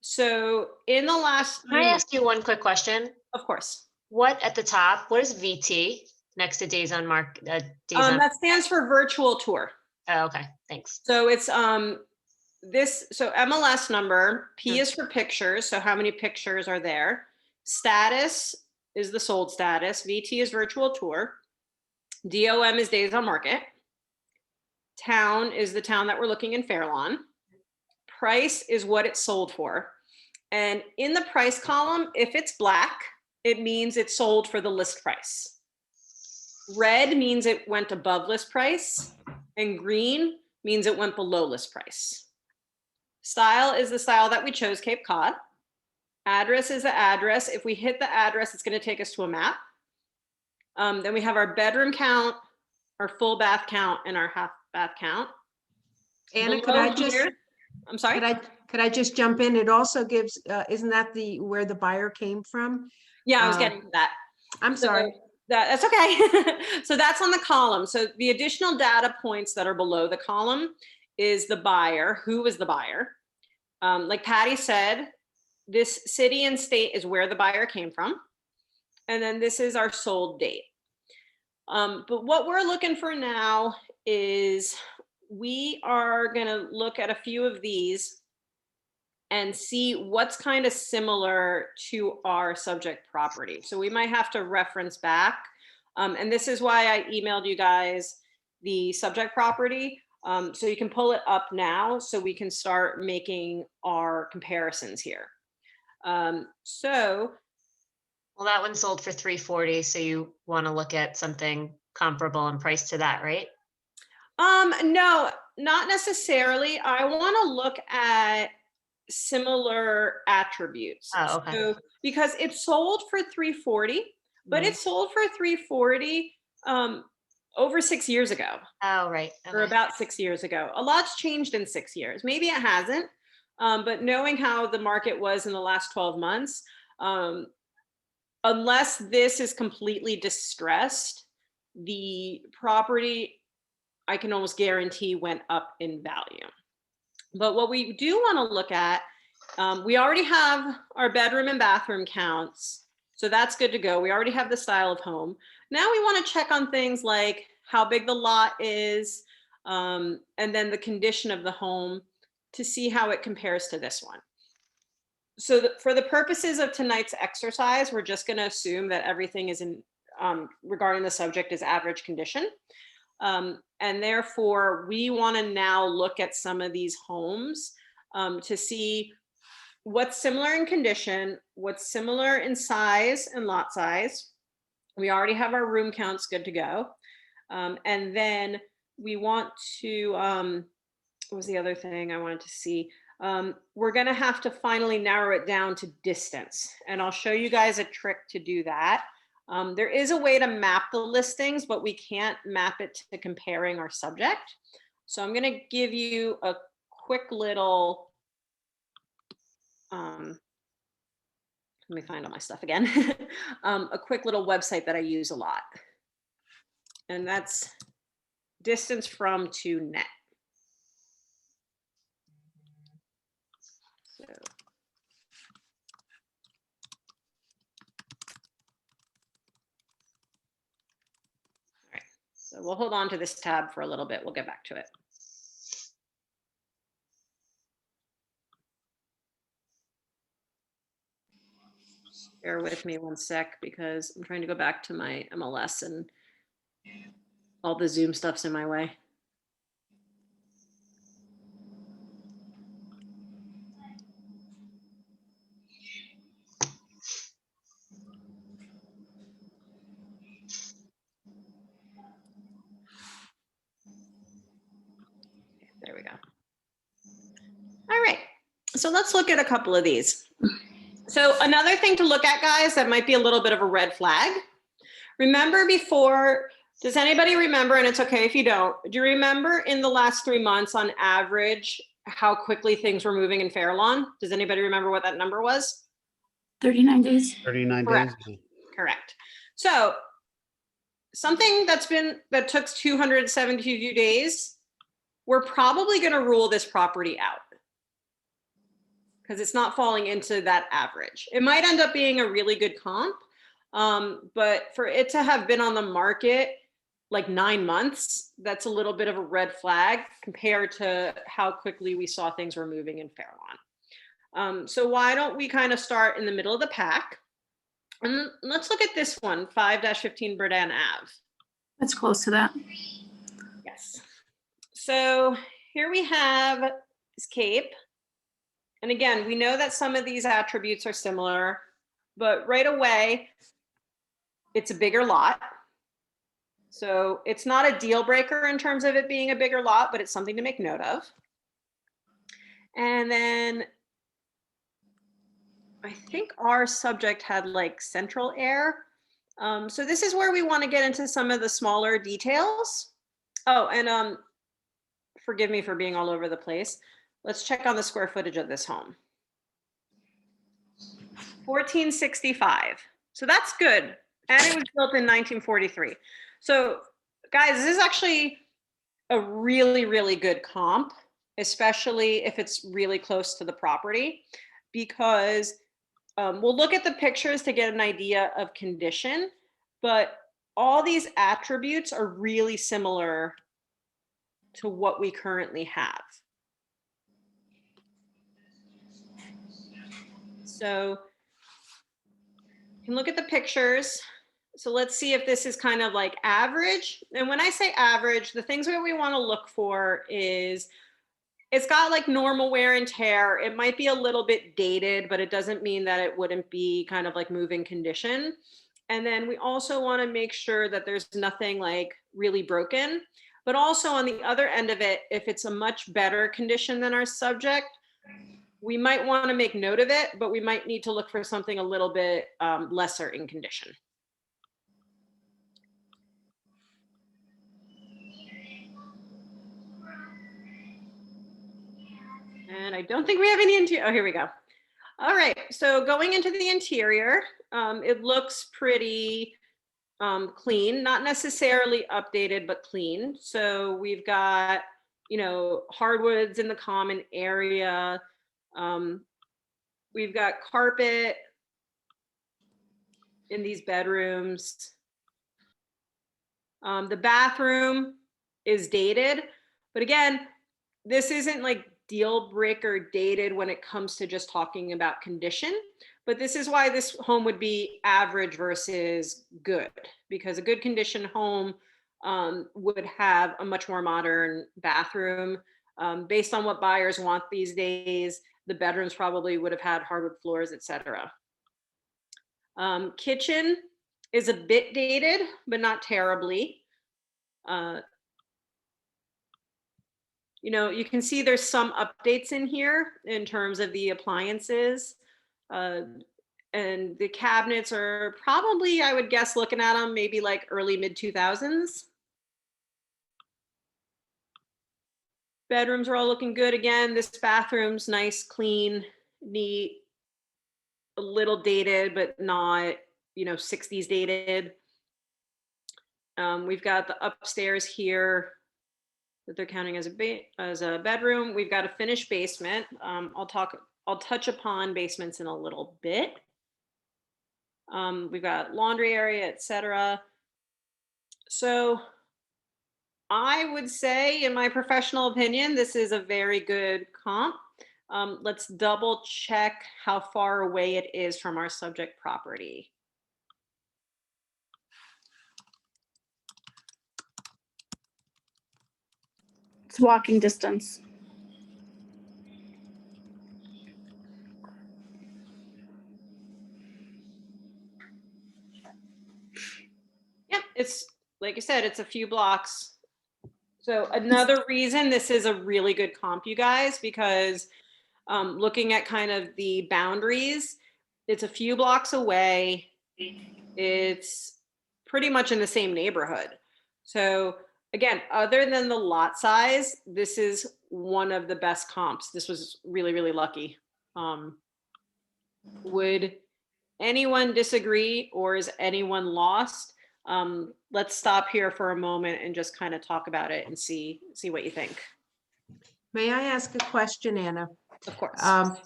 So in the last, Can I ask you one quick question? of course, What at the top, what is VT next to days on mark? that stands for virtual tour. Oh, okay, thanks. So it's so MLS number, P is for pictures, so how many pictures are there? Status is the sold status, VT is virtual tour, DOM is days on market, town is the town that we're looking in Fairlawn, price is what it's sold for. And in the price column, if it's black, it means it's sold for the list price. Red means it went above list price, and green means it went below list price. Style is the style that we chose, Cape Cod. Address is the address. If we hit the address, it's going to take us to a map. Then we have our bedroom count, our full bath count, and our half bath count. Anna, could Below I just, here- I'm sorry? could I just jump in? It also gives, isn't that where the buyer came from? Yeah, I was getting to that. I'm sorry. That's okay. So that's on the column. So the additional data points that are below the column is the buyer. Who was the buyer? Like Patty said, this city and state is where the buyer came from. And then this is our sold date. But what we're looking for now is we are going to look at a few of these and see what's kind of similar to our subject property. So we might have to reference back. And this is why I emailed you guys the subject property. So you can pull it up now so we can start making our comparisons here. Well, that one sold for 340, so you want to look at something comparable in price to that, right? No, not necessarily. I want to look at similar attributes. Oh, okay. So, because it sold for 340, but it sold for 340 over 6 years ago. Oh, right. Or Okay. about 6 years ago. A lot's changed in 6 years. Maybe it hasn't, but knowing how the market was in the last 12 months, unless this is completely distressed, the property, I can almost guarantee, went up in value. But what we do want to look at, we already have our bedroom and bathroom counts. So that's good to go. We already have the style of home. Now we want to check on things like how big the lot is, and then the condition of the home to see how it compares to this one. So for the purposes of tonight's exercise, we're just going to assume that everything is in regarding the subject is average condition. And therefore, we want to now look at some of these homes to see what's similar in condition, what's similar in size and lot size. We already have our room counts good to go. And then we want to, what was the other thing I wanted to see? We're going to have to finally narrow it down to distance. And I'll show you guys a trick to do that. There is a way to map the listings, but we can't map it to comparing our subject. So I'm going to give you a quick little, let me find all my stuff again, a quick little website that I use a lot. And that's distance from to net. So. So we'll hold on to this tab for a little bit. We'll get back to it. Bear with me one sec because I'm trying to go back to my MLS and all the Zoom stuff's in my way. So let's look at a couple of these. So another thing to look at, guys, that might be a little bit of a red flag. Remember before, does anybody remember, and it's okay if you don't, do you remember in the last 3 months on average, how quickly things were moving in Fairlawn? Does anybody remember what that number was? 39 days. 39 Correct. days. Correct. So something that took 272 days, we're probably going to rule this property out because it's not falling into that average. It might end up being a really good comp, but for it to have been on the market like 9 months, that's a little bit of a red flag compared to how quickly we saw things were moving in Fairlawn. So why don't we kind of start in the middle of the pack? And let's look at this one, 5-15 Berdan Ave. That's close to that. Yes. So here we have this Cape. And again, we know that some of these attributes are similar, but right away, it's a bigger lot. So it's not a deal breaker in terms of it being a bigger lot, but it's something to make note of. And then I think our subject had like central air. So this is where we want to get into some of the smaller details. Oh, and forgive me for being all over the place. Let's check on the square footage of this home. 1465. So that's good. And it was built in 1943. So guys, this is actually a really, really good comp, especially if it's really close to the property, because we'll look at the pictures to get an idea of condition, but all these attributes are really similar to what we currently have. So you can look at the pictures. So let's see if this is kind of like average. And when I say average, the things that we want to look for is it's got like normal wear and tear. It might be a little bit dated, but it doesn't mean that it wouldn't be kind of like moving condition. And then we also want to make sure that there's nothing like really broken. But also on the other end of it, if it's a much better condition than our subject, we might want to make note of it, but we might need to look for something a little bit lesser in condition. And I don't think we have any interior. Oh, here we go. All right, so going into the interior, it looks pretty clean, not necessarily updated, but clean. So we've got, you know, hardwoods in the common area. We've got carpet in these bedrooms. The bathroom is dated, but again, this isn't like deal breaker dated when it comes to just talking about condition, but this is why this home would be average versus good, because a good condition home would have a much more modern bathroom. Based on what buyers want these days, the bedrooms probably would have had hardwood floors, etc. Kitchen is a bit dated, but not terribly. You know, you can see there's some updates in here in terms of the appliances. And the cabinets are probably, I would guess, looking at them, maybe like early mid 2000s. Bedrooms are all looking good. Again, this bathroom's nice, clean, neat, a little dated, but not, you know, 60s dated. We've got the upstairs here that they're counting as a bedroom. We've got a finished basement. I'll touch upon basements in a little bit. We've got laundry area, etc. So I would say, in my professional opinion, this is a very good comp. Let's double check how far away it is from our subject property. It's walking distance. Yep, it's like I said, it's a few blocks. So another reason this is a really good comp, you guys, because looking at kind of the boundaries, it's a few blocks away. It's pretty much in the same neighborhood. So again, other than the lot size, this is one of the best comps. This was really, really lucky. Would anyone disagree, or is anyone lost? Let's stop here for a moment and just kind of talk about it and see what you think. May I ask a question, Anna? Of course.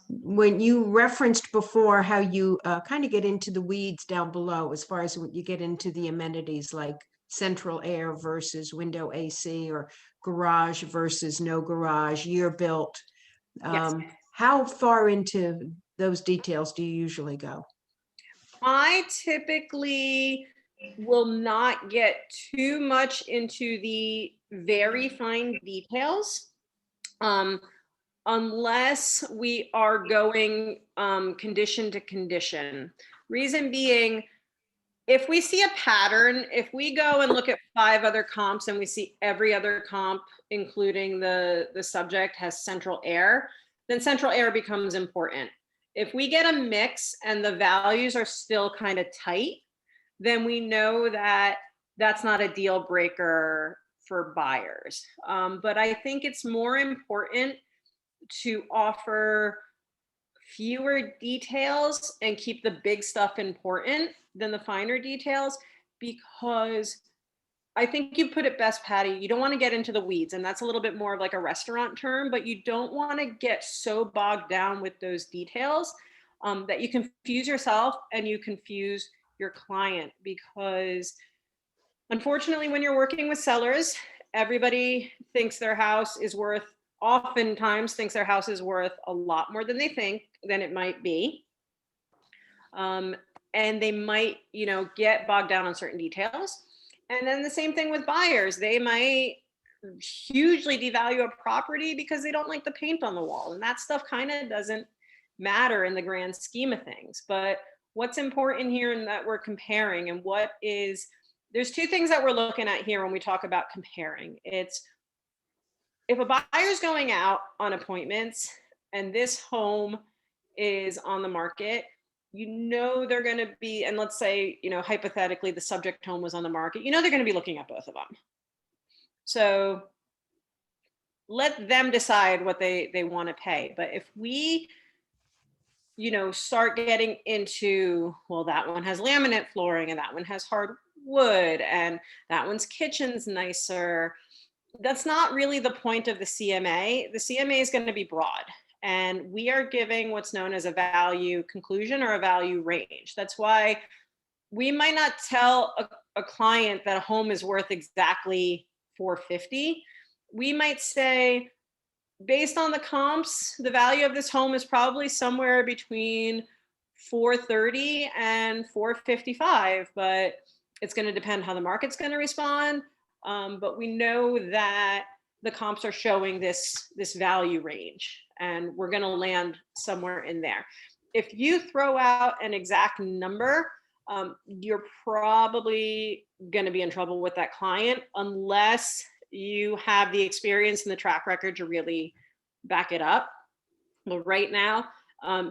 When you referenced before how you kind of get into the weeds down below, as far as when you get into the amenities like central air versus window AC, or garage versus no garage, year built. Yes. How far into those details do you usually go? I typically will not get too much into the very fine details, unless we are going condition to condition. Reason being, if we see a pattern, if we go and look at 5 other comps and we see every other comp, including the subject, has central air, then central air becomes important. If we get a mix and the values are still kind of tight, then we know that that's not a deal breaker for buyers. But I think it's more important to offer fewer details and keep the big stuff important than the finer details, because I think you put it best, Patty. You don't want to get into the weeds, and that's a little bit more of like a restaurant term, but you don't want to get so bogged down with those details that you confuse yourself and you confuse your client. Because unfortunately, when you're working with sellers, everybody thinks their house is worth, oftentimes thinks their house is worth a lot more than they think than it might be. And they might, get bogged down on certain details. And then the same thing with buyers. They might hugely devalue a property because they don't like the paint on the wall. And that stuff kind of doesn't matter in the grand scheme of things. But what's important here, and that we're comparing, and there's 2 things that we're looking at here when we talk about comparing. It's, if a buyer's going out on appointments and this home is on the market, they're going to be, and let's say, hypothetically, the subject home was on the market, they're going to be looking at both of them. So let them decide what they want to pay. But if we, start getting into, well, that one has laminate flooring and that one has hardwood and that one's kitchen's nicer, that's not really the point of the CMA. The CMA is going to be broad. And we are giving what's known as a value conclusion or a value range. That's why we might not tell a client that a home is worth exactly $450. We might say, based on the comps, the value of this home is probably somewhere between $430 and $455, but it's going to depend how the market's going to respond. But we know that the comps are showing this value range, and we're going to land somewhere in there. If you throw out an exact number, you're probably going to be in trouble with that client unless you have the experience and the track record to really back it up. Well, right now,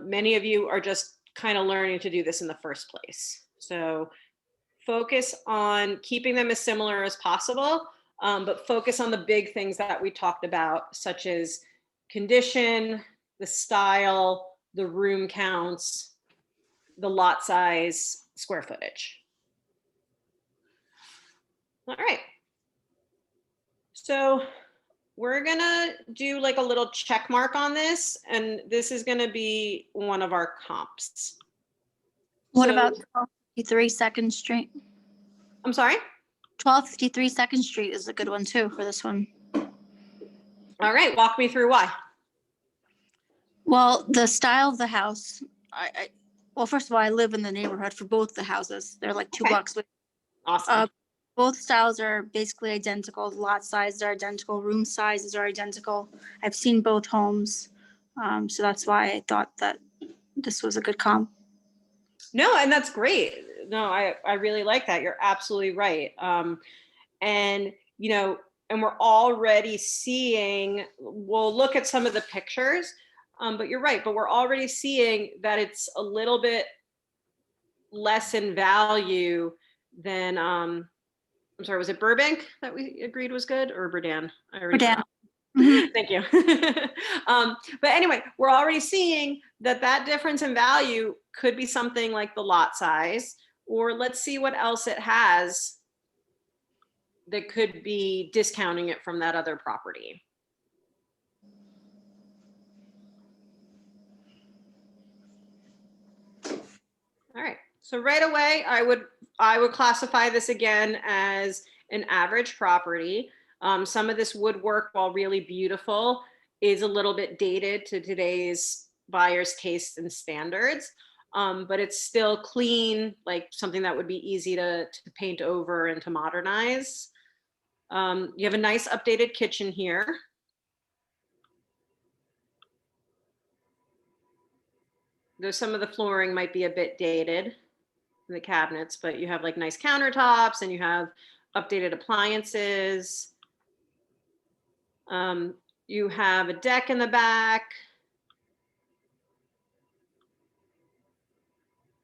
many of you are just kind of learning to do this in the first place. So focus on keeping them as similar as possible. But focus on the big things that we talked about, such as condition, the style, the room counts, the lot size, square footage. All right. So we're gonna do like a little check mark on this, and this is gonna be one of our comps. What about 1253 2nd Street? I'm sorry? 1253 2nd Street is a good one too for this one. All right, walk me through why. Well, the style of the house, well, first of all, I live in the neighborhood for both the houses. They're like 2 blocks away. Awesome. Both styles are basically identical. Lot sizes are identical. Room sizes are identical. I've seen both homes. So that's why I thought that this was a good comp. No, and that's great. No, I really like that. You're absolutely right. And we're already seeing, we'll look at some of the pictures. But you're right, but we're already seeing that it's a little bit less in value than, I'm sorry, was it Burbank that we agreed was good, or Berdan? I already Berdan. forgot. Mhm. Thank you. But anyway, we're already seeing that that difference in value could be something like the lot size, or let's see what else it has that could be discounting it from that other property. All right, so right away, I would classify this again as an average property. Some of this woodwork, while really beautiful, is a little bit dated to today's buyer's taste and standards, but it's still clean, like something that would be easy to paint over and to modernize. You have a nice updated kitchen here. Though some of the flooring might be a bit dated, the cabinets, but you have like nice countertops and you have updated appliances. You have a deck in the back.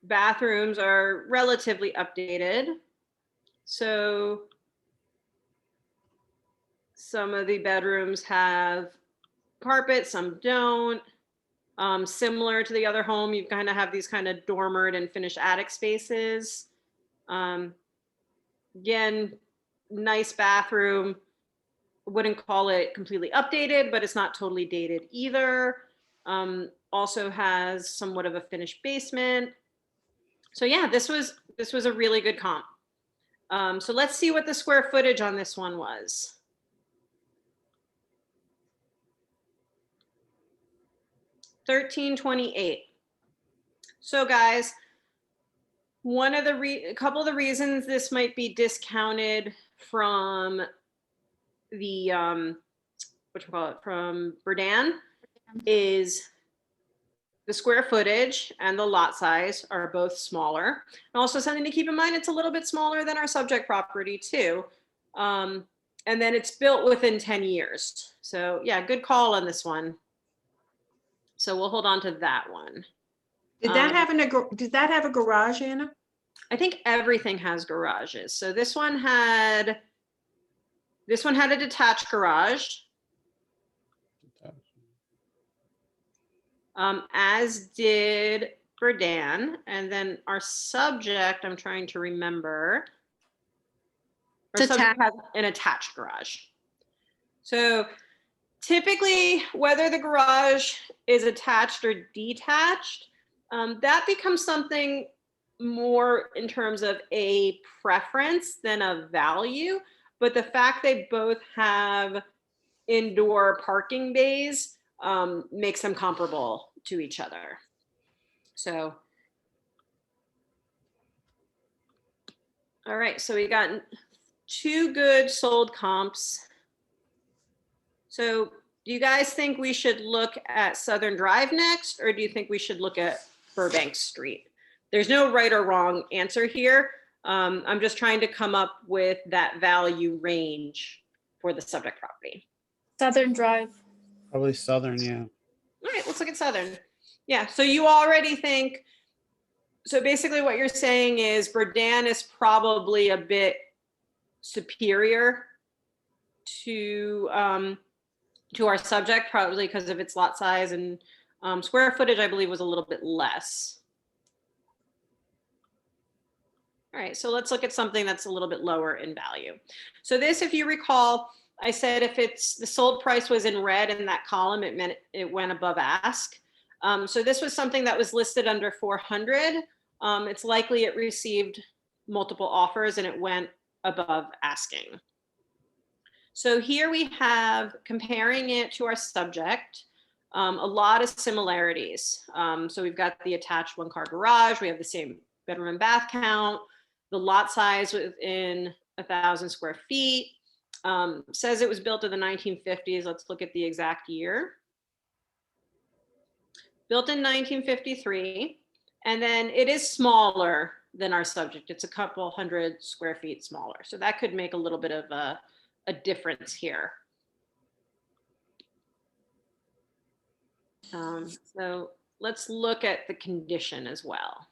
Bathrooms are relatively updated. So some of the bedrooms have carpet, some don't. Similar to the other home, you kind of have these kind of dormered and finished attic spaces. Again, nice bathroom. Wouldn't call it completely updated, but it's not totally dated either. Also has somewhat of a finished basement. So yeah, this was a really good comp. So let's see what the square footage on this one was. $1,328. So guys, a couple of the reasons this might be discounted from the from Berdan is the square footage and the lot size are both smaller. And also something to keep in mind, it's a little bit smaller than our subject property too. And then it's built within 10 years. So yeah, good call on this one. So we'll hold on to that one. Did that have a garage, Anna? I think everything has garages. So this one had a detached garage. As did Berdan. And then our subject, I'm trying to remember. Our subject has an attached garage. So typically, whether the garage is attached or detached, that becomes something more in terms of a preference than a value. But the fact they both have indoor parking bays makes them comparable to each other. So, all right, so we got 2 good sold comps. So do you guys think we should look at Southern Drive next, or do you think we should look at Burbank Street? There's no right or wrong answer here. I'm just trying to come up with that value range for the subject property. Southern Drive. Probably Southern, yeah. All right, let's look at Southern. Yeah, so you already think, so basically what you're saying is Berdan is probably a bit superior to our subject, probably because of its lot size, and square footage, I believe, was a little bit less. All right, so let's look at something that's a little bit lower in value. So this, if you recall, I said if the sold price was in red in that column, it meant it went above ask. So this was something that was listed under 400. It's likely it received multiple offers and it went above asking. So here we have, comparing it to our subject, a lot of similarities. So we've got the attached 1-car garage. We have the same bedroom and bath count. The lot size within 1,000 square feet. Says it was built in the 1950s. Let's look at the exact year. Built in 1953. And then it is smaller than our subject. It's a couple hundred square feet smaller. So that could make a little bit of a difference here. So let's look at the condition as well.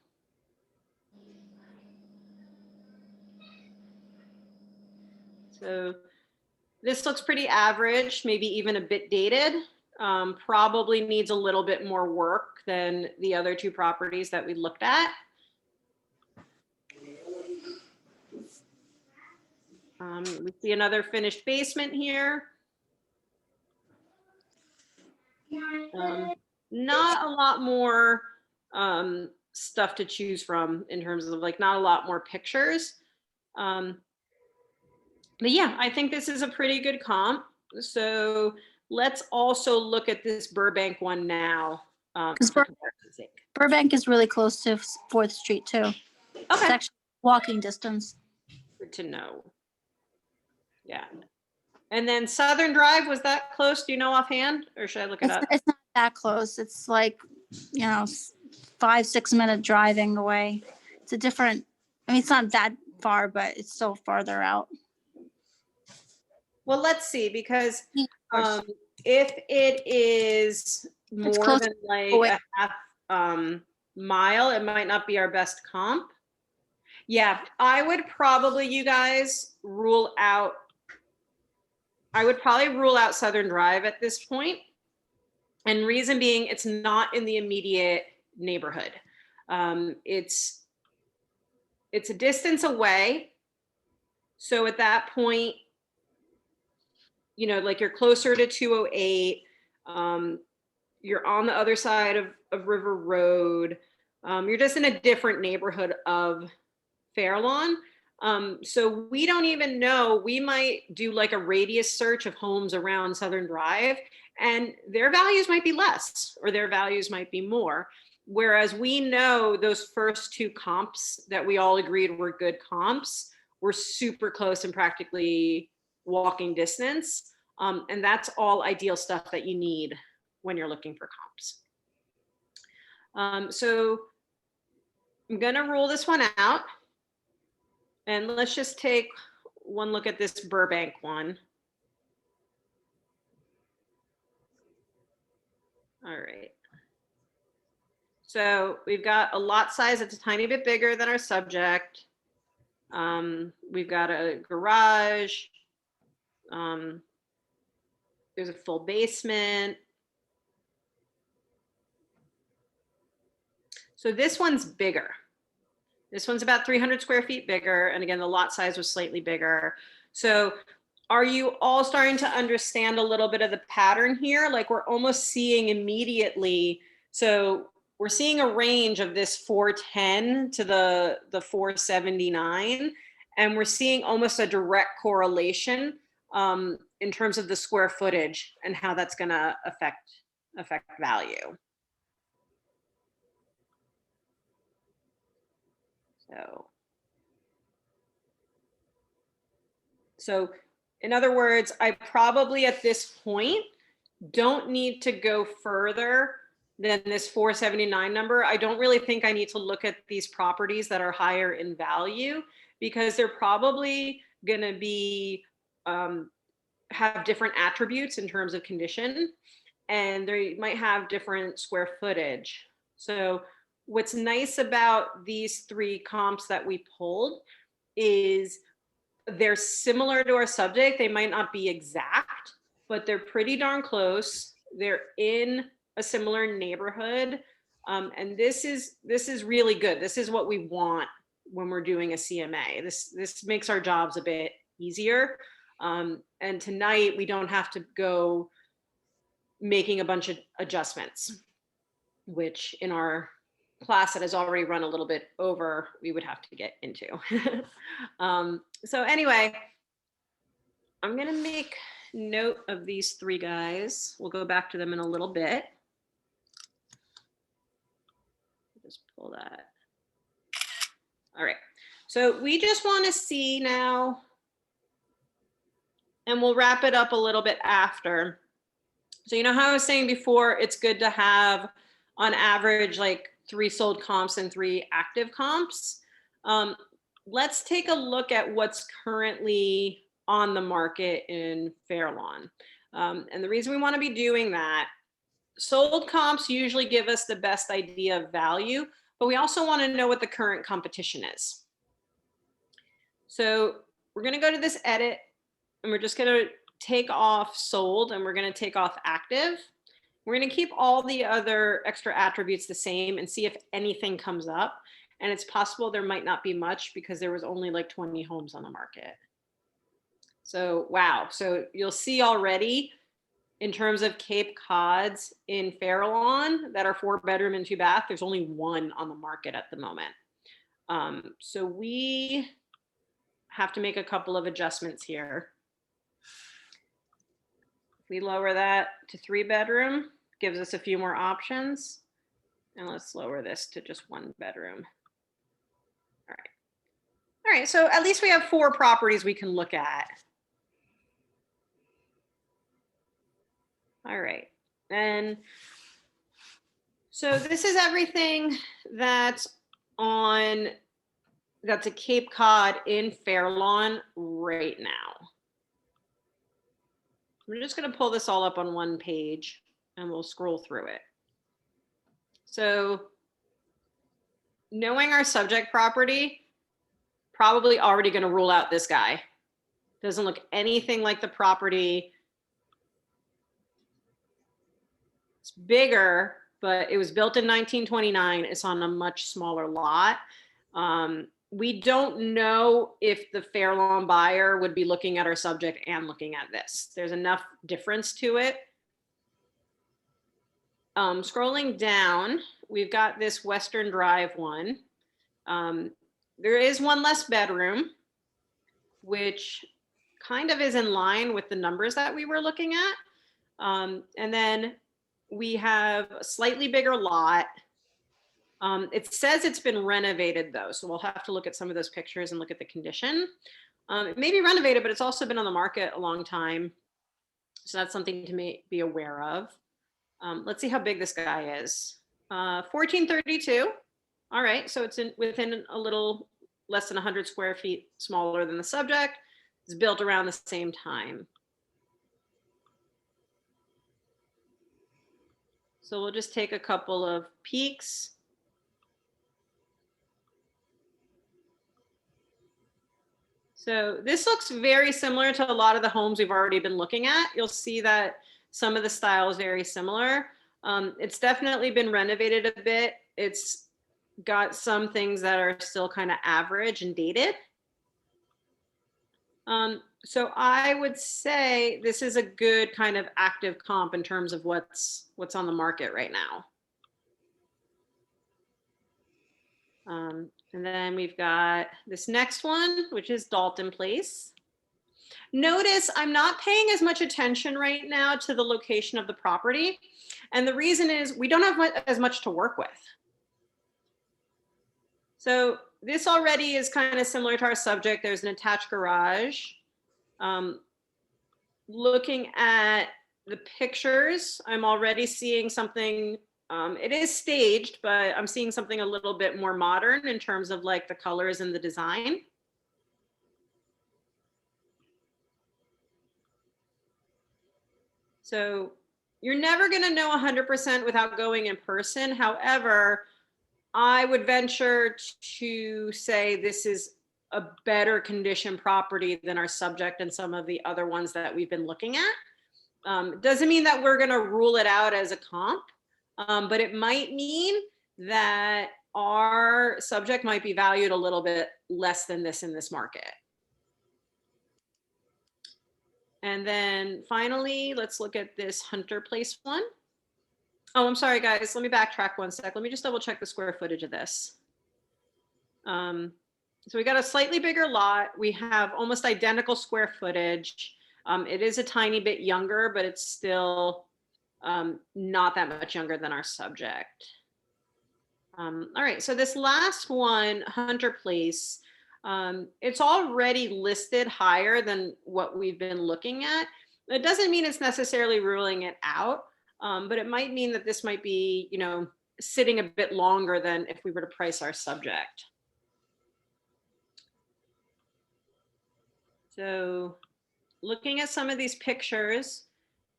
So this looks pretty average, maybe even a bit dated. Probably needs a little bit more work than the other two properties that we looked at. We see another finished basement here. Not a lot more stuff to choose from in terms of like not a lot more pictures. But yeah, I think this is a pretty good comp. So let's also look at this Burbank one now. For comparison's sake. Burbank is really close to 4th Street too. It's Okay, actually walking distance. good to know. Yeah. And then Southern Drive, was that close? Do you know offhand, or should I look it up? It's not that close. It's like, 5-6 minute driving away. It's a different, I mean, it's not that far, but it's still farther out. Well, let's see, because if it is more close than like away. a half mile, it might not be our best comp. Yeah, I would probably, you guys, I would probably rule out Southern Drive at this point. And reason being, it's not in the immediate neighborhood. It's a distance away. So at that point, like you're closer to 208. You're on the other side of River Road. You're just in a different neighborhood of Fairlawn. So we don't even know, we might do like a radius search of homes around Southern Drive, and their values might be less or their values might be more. Whereas we know those first two comps that we all agreed were good comps were super close and practically walking distance. And that's all ideal stuff that you need when you're looking for comps. So I'm gonna rule this one out. And let's just take one look at this Burbank one. All right. So we've got a lot size that's a tiny bit bigger than our subject. We've got a garage. There's a full basement. So this one's bigger. This one's about 300 square feet bigger. And again, the lot size was slightly bigger. So are you all starting to understand a little bit of the pattern here? Like we're almost seeing immediately. So we're seeing a range of this 410 to the 479. And we're seeing almost a direct correlation in terms of the square footage and how that's gonna affect value. So in other words, I probably at this point don't need to go further than this 479 number. I don't really think I need to look at these properties that are higher in value because they're probably gonna be, have different attributes in terms of condition, and they might have different square footage. So what's nice about these three comps that we pulled is they're similar to our subject. They might not be exact, but they're pretty darn close. They're in a similar neighborhood. And this is really good. This is what we want when we're doing a CMA. This makes our jobs a bit easier. And tonight we don't have to go making a bunch of adjustments, which in our class that has already run a little bit over, we would have to get into. So anyway, I'm gonna make note of these three guys. We'll go back to them in a little bit. Just pull that. All right, so we just wanna see now, and we'll wrap it up a little bit after. So you know how I was saying before, it's good to have on average like 3 sold comps and 3 active comps. Let's take a look at what's currently on the market in Fairlawn. And the reason we want to be doing that sold comps usually give us the best idea of value, but we also want to know what the current competition is. So we're going to go to this edit, and we're just going to take off sold, and we're going to take off active. We're going to keep all the other extra attributes the same and see if anything comes up. And it's possible there might not be much because there was only like 20 homes on the market. So, wow. So you'll see already in terms of Cape Cods in Fairlawn that are 4-bedroom and 2-bath, there's only one on the market at the moment. So we have to make a couple of adjustments here. If we lower that to 3-bedroom, gives us a few more options. And let's lower this to just 1-bedroom. All right. All right, so at least we have 4 properties we can look at. All right, and so this is everything that's a Cape Cod in Fairlawn right now. We're just going to pull this all up on one page and we'll scroll through it. So knowing our subject property, probably already going to rule out this guy. Doesn't look anything like the property. It's bigger, but it was built in 1929. It's on a much smaller lot. We don't know if the Fairlawn buyer would be looking at our subject and looking at this. There's enough difference to it. Scrolling down, we've got this Western Drive one. There is one less bedroom, which kind of is in line with the numbers that we were looking at. And then we have a slightly bigger lot. It says it's been renovated though, so we'll have to look at some of those pictures and look at the condition. It may be renovated, but it's also been on the market a long time. So that's something to be aware of. Let's see how big this guy is. 1432. All right, so it's within a little less than 100 square feet smaller than the subject. It's built around the same time. So we'll just take a couple of peeks. So this looks very similar to a lot of the homes we've already been looking at. You'll see that some of the style is very similar. It's definitely been renovated a bit. It's got some things that are still kind of average and dated. So I would say this is a good kind of active comp in terms of what's on the market right now. And then we've got this next one, which is Dalton Place. Notice I'm not paying as much attention right now to the location of the property. And the reason is we don't have as much to work with. So this already is kind of similar to our subject. There's an attached garage. Looking at the pictures, I'm already seeing something, it is staged, but I'm seeing something a little bit more modern in terms of like the colors and the design. So you're never going to know 100% without going in person. However, I would venture to say this is a better condition property than our subject and some of the other ones that we've been looking at. Doesn't mean that we're going to rule it out as a comp, but it might mean that our subject might be valued a little bit less than this in this market. And then finally, let's look at this Hunter Place one. Oh, I'm sorry, guys. Let me backtrack one sec. Let me just double check the square footage of this. So we got a slightly bigger lot. We have almost identical square footage. It is a tiny bit younger, but it's still not that much younger than our subject. All right, so this last one, Hunter Place, it's already listed higher than what we've been looking at. It doesn't mean it's necessarily ruling it out, but it might mean that this might be, you know, sitting a bit longer than if we were to price our subject. So looking at some of these pictures,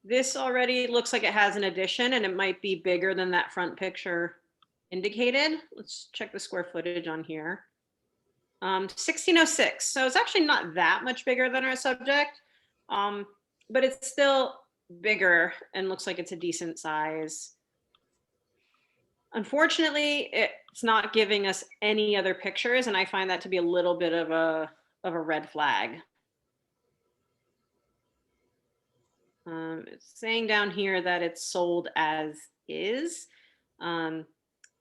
This already looks like it has an addition and it might be bigger than that front picture indicated. Let's check the square footage on here. 1606. So it's actually not that much bigger than our subject, but it's still bigger and looks like it's a decent size. Unfortunately, it's not giving us any other pictures, and I find that to be a little bit of a red flag. It's saying down here that it's sold as is.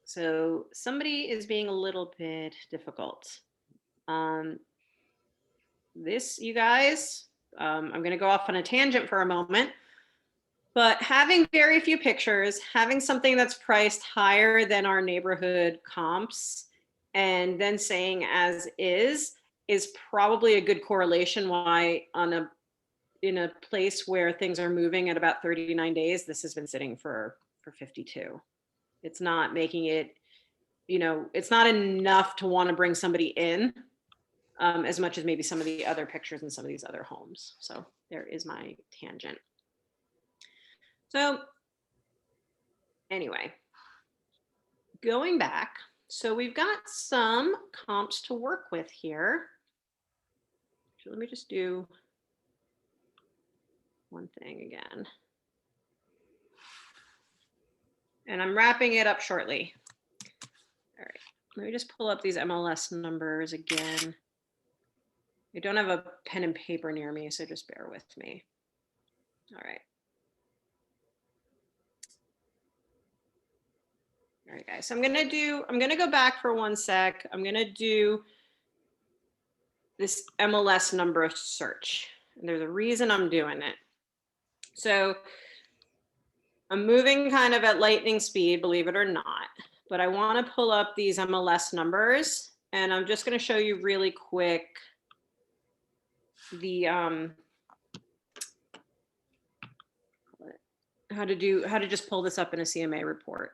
So somebody is being a little bit difficult. This, you guys, I'm going to go off on a tangent for a moment, but having very few pictures, having something that's priced higher than our neighborhood comps, and then saying as is probably a good correlation why in a place where things are moving at about 39 days, this has been sitting for 52. It's not making it, it's not enough to want to bring somebody in as much as maybe some of the other pictures in some of these other homes. So there is my tangent. So anyway, going back, so we've got some comps to work with here. So let me just do one thing again. And I'm wrapping it up shortly. All right, let me just pull up these MLS numbers again. I don't have a pen and paper near me, so just bear with me. All right. All right, guys, so I'm gonna go back for one sec. I'm gonna do this MLS number search. And there's a reason I'm doing it. So I'm moving kind of at lightning speed, believe it or not, but I want to pull up these MLS numbers, and I'm just going to show you really quick the how to just pull this up in a CMA report.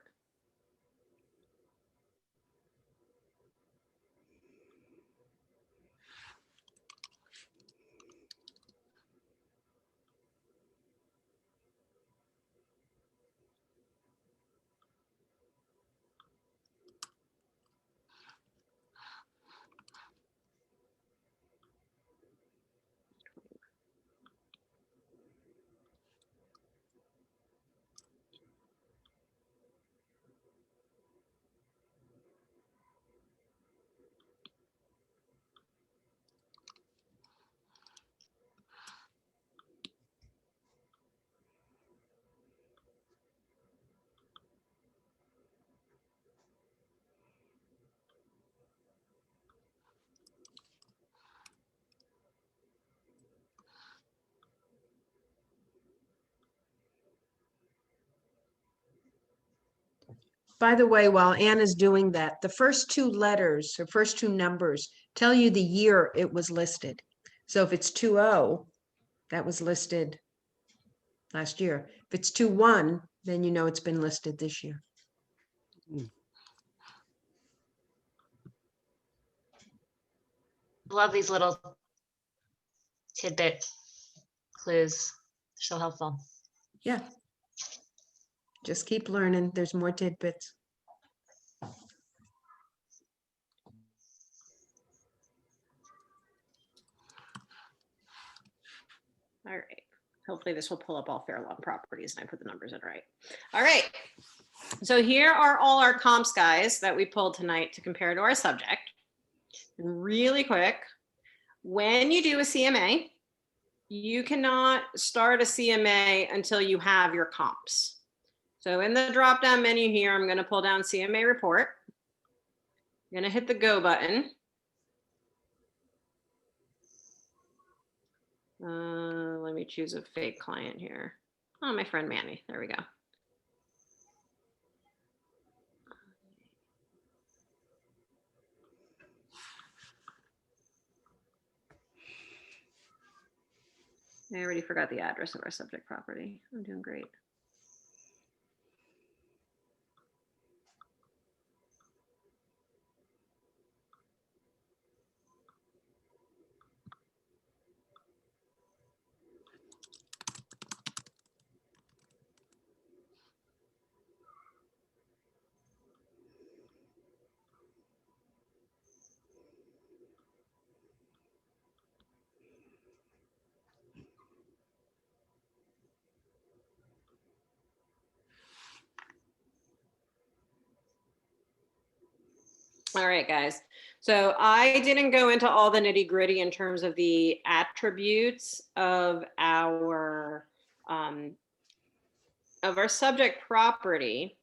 By the way, while Anna's doing that, the first two letters or first two numbers tell you the year it was listed. So if it's 20, that was listed last year. If it's 21, then you know it's been listed this year. Love these little tidbit clues. So helpful. Yeah. Just keep learning. There's more tidbits. All right. Hopefully this will pull up all Fair Lawn properties and I put the numbers in right. All right. So here are all our comps, guys, that we pulled tonight to compare to our subject. And really quick, when you do a CMA, you cannot start a CMA until you have your comps. So in the drop-down menu here, I'm going to pull down CMA report. I'm going to hit the go button. Let me choose a fake client here. Oh, my friend Manny. There we go. I already forgot the address of our subject property. I'm doing great. All right, guys. So I didn't go into all the nitty gritty in terms of the attributes of our subject property.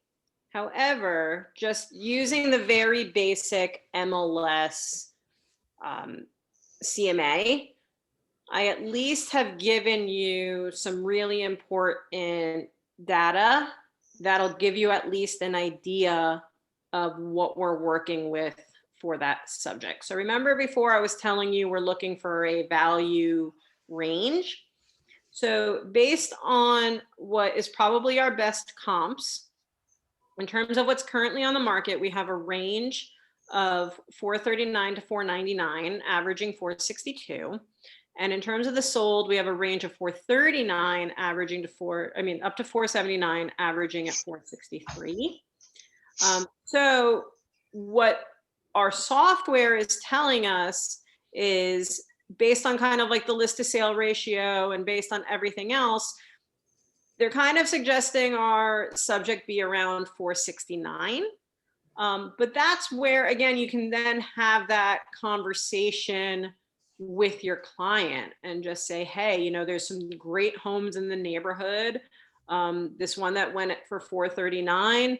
However, just using the very basic MLS CMA, I at least have given you some really important data that'll give you at least an idea of what we're working with for that subject. So remember before I was telling you we're looking for a value range. So based on what is probably our best comps, in terms of what's currently on the market, we have a range of $439 to $499, averaging $462. And in terms of the sold, we have a range of $439, averaging to up to $479, averaging at $463. So what our software is telling us is, based on kind of like the list to sale ratio and based on everything else, they're kind of suggesting our subject be around 469. But that's where, again, you can then have that conversation with your client and just say, hey, you know, there's some great homes in the neighborhood. This one that went for 439,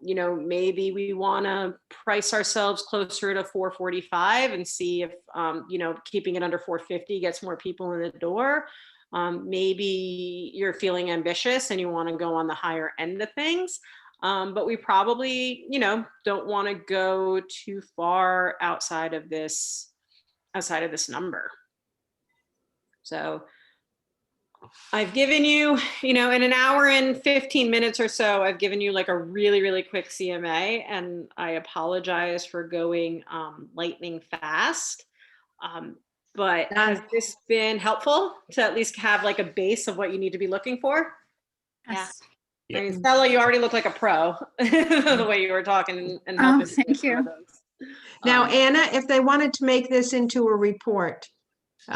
you know, maybe we want to price ourselves closer to 445 and see if, you know, keeping it under 450 gets more people in the door. Maybe you're feeling ambitious and you want to go on the higher end of things. But we probably, you know, don't want to go too far outside of this number. So I've given you, you know, in an hour and 15 minutes or so, I've given you like a really, really quick CMA, and I apologize for going lightning fast. But has this been helpful to at least have like a base of what you need to be looking for? Yes. I mean, Stella, you already look like a pro the way you were talking and helping. Thank you. Now, Anna, if they wanted to make this into a report,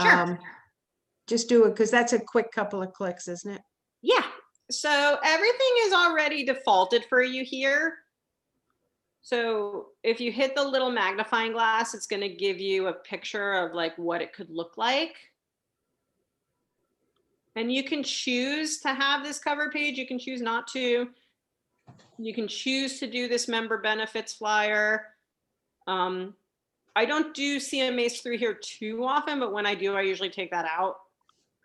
Sure. Just do it, because that's a quick couple of clicks, isn't it? Yeah. So everything is already defaulted for you here. So if you hit the little magnifying glass, it's going to give you a picture of like what it could look like. And you can choose to have this cover page. You can choose not to. You can choose to do this member benefits flyer. I don't do CMAs through here too often, but when I do, I usually take that out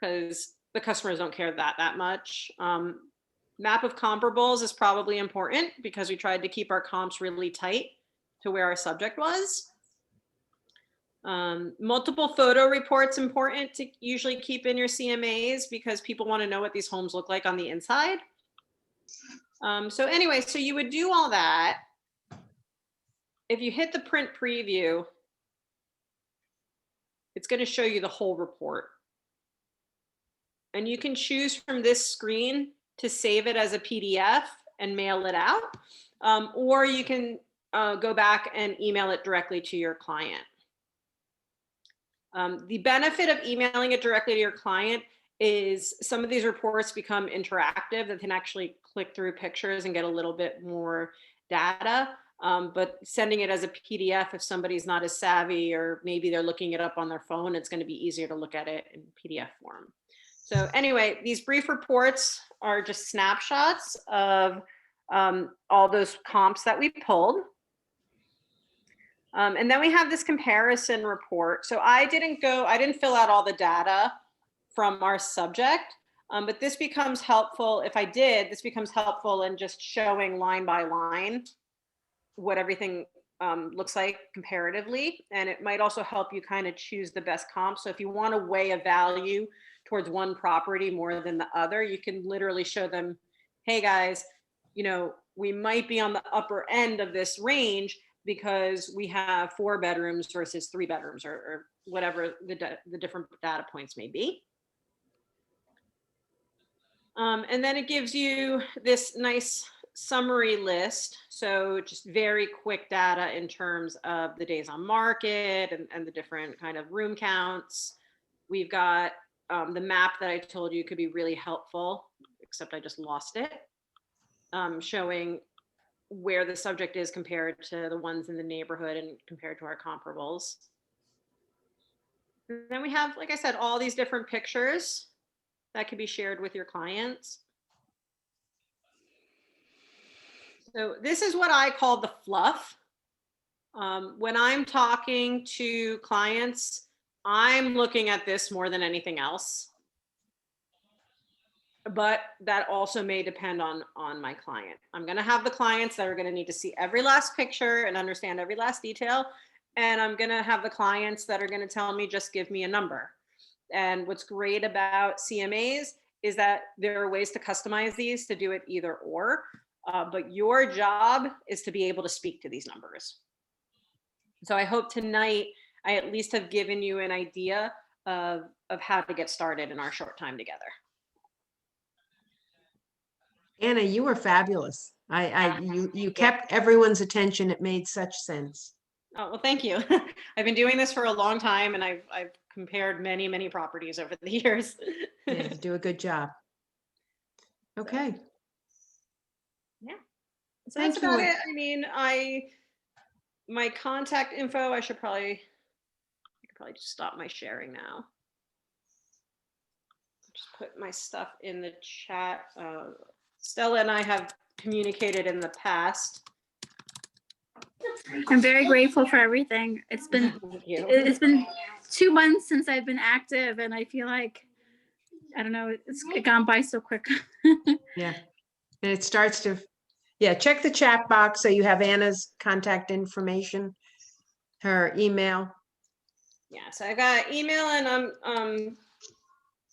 because the customers don't care that much. Map of comparables is probably important because we tried to keep our comps really tight to where our subject was. Multiple photo reports important to usually keep in your CMAs because people want to know what these homes look like on the inside. So anyway, so you would do all that. If you hit the print preview, it's going to show you the whole report. And you can choose from this screen to save it as a PDF and mail it out, or you can go back and email it directly to your client. The benefit of emailing it directly to your client is some of these reports become interactive, that can actually click through pictures and get a little bit more data. But sending it as a PDF, if somebody's not as savvy or maybe they're looking it up on their phone, it's going to be easier to look at it in PDF form. So anyway, these brief reports are just snapshots of all those comps that we pulled. And then we have this comparison report. So I didn't fill out all the data from our subject, but this becomes helpful. If I did, this becomes helpful in just showing line by line what everything looks like comparatively. And it might also help you kind of choose the best comp. So if you want to weigh a value towards one property more than the other, you can literally show them, hey guys, you know, we might be on the upper end of this range because we have 4 bedrooms versus 3 bedrooms, or whatever the different data points may be. And then it gives you this nice summary list. So just very quick data in terms of the days on market and the different kind of room counts. We've got the map that I told you could be really helpful, except I just lost it, showing where the subject is compared to the ones in the neighborhood and compared to our comparables. And then we have, like I said, all these different pictures that can be shared with your clients. So this is what I call the fluff. When I'm talking to clients, I'm looking at this more than anything else. But that also may depend on my client. I'm going to have the clients that are going to need to see every last picture and understand every last detail. And I'm going to have the clients that are going to tell me, just give me a number. And what's great about CMAs is that there are ways to customize these to do it either or. But your job is to be able to speak to these numbers. So I hope tonight I at least have given you an idea of how to get started in our short time together. Anna, you were fabulous. You kept everyone's attention. It made such sense. Oh, well, thank you. I've been doing this for a long time, and I've compared many properties over the years. Yeah, you do a good job. Okay. Yeah. So Thank that's about you. it. I mean, my contacts info, I could probably just stop my sharing now. Just put my stuff in the chat. Stella and I have communicated in the past. I'm very grateful for everything. It's been 2 months since I've been active, and I feel like, I don't know, it's gone by so quick. Yeah. And it starts to, yeah, check the chat box so you have Anna's contact information, her email. Yeah, so I got email, and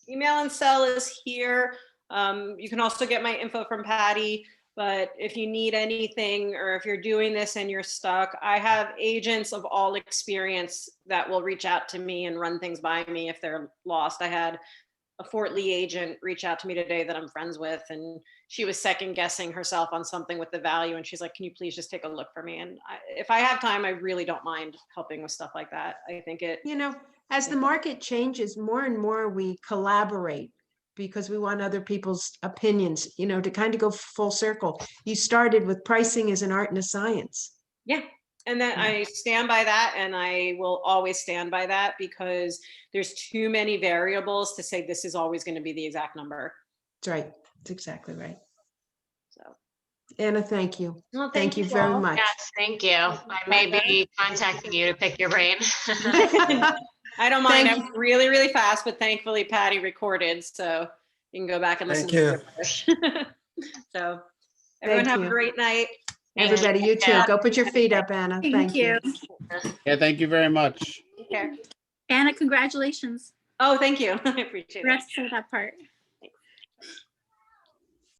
email and cell is here. You can also get my info from Patty, but if you need anything, or if you're doing this and you're stuck, I have agents of all experience that will reach out to me and run things by me if they're lost. I had a Fort Lee agent reach out to me today that I'm friends with, and she was second guessing herself on something with the value, and she's like, can you please just take a look for me? And if I have time, I really don't mind helping with stuff like that. I think it, You know, as the market changes, more and more we collaborate because we want other people's opinions, you know, to kind of go full circle. You started with pricing as an art and a science. yeah. And then I stand by that, and I will always stand by that, because there's too many variables to say this is always going to be the exact number. That's right. That's exactly right. So, Anna, thank you. well, Thank you very all. much. Yes, thank you. I may be contacting you to pick your brain. I don't mind. Thank I'm really fast, but thankfully Patty recorded, so you can go back and listen Thank to the So everyone Thank have you. a great night. Everybody, you too. Go put your feet up, Anna. Thank you. Yeah, thank you very much. Take care. Anna, congratulations. Oh, thank you. I appreciate Forgot it. to say that part.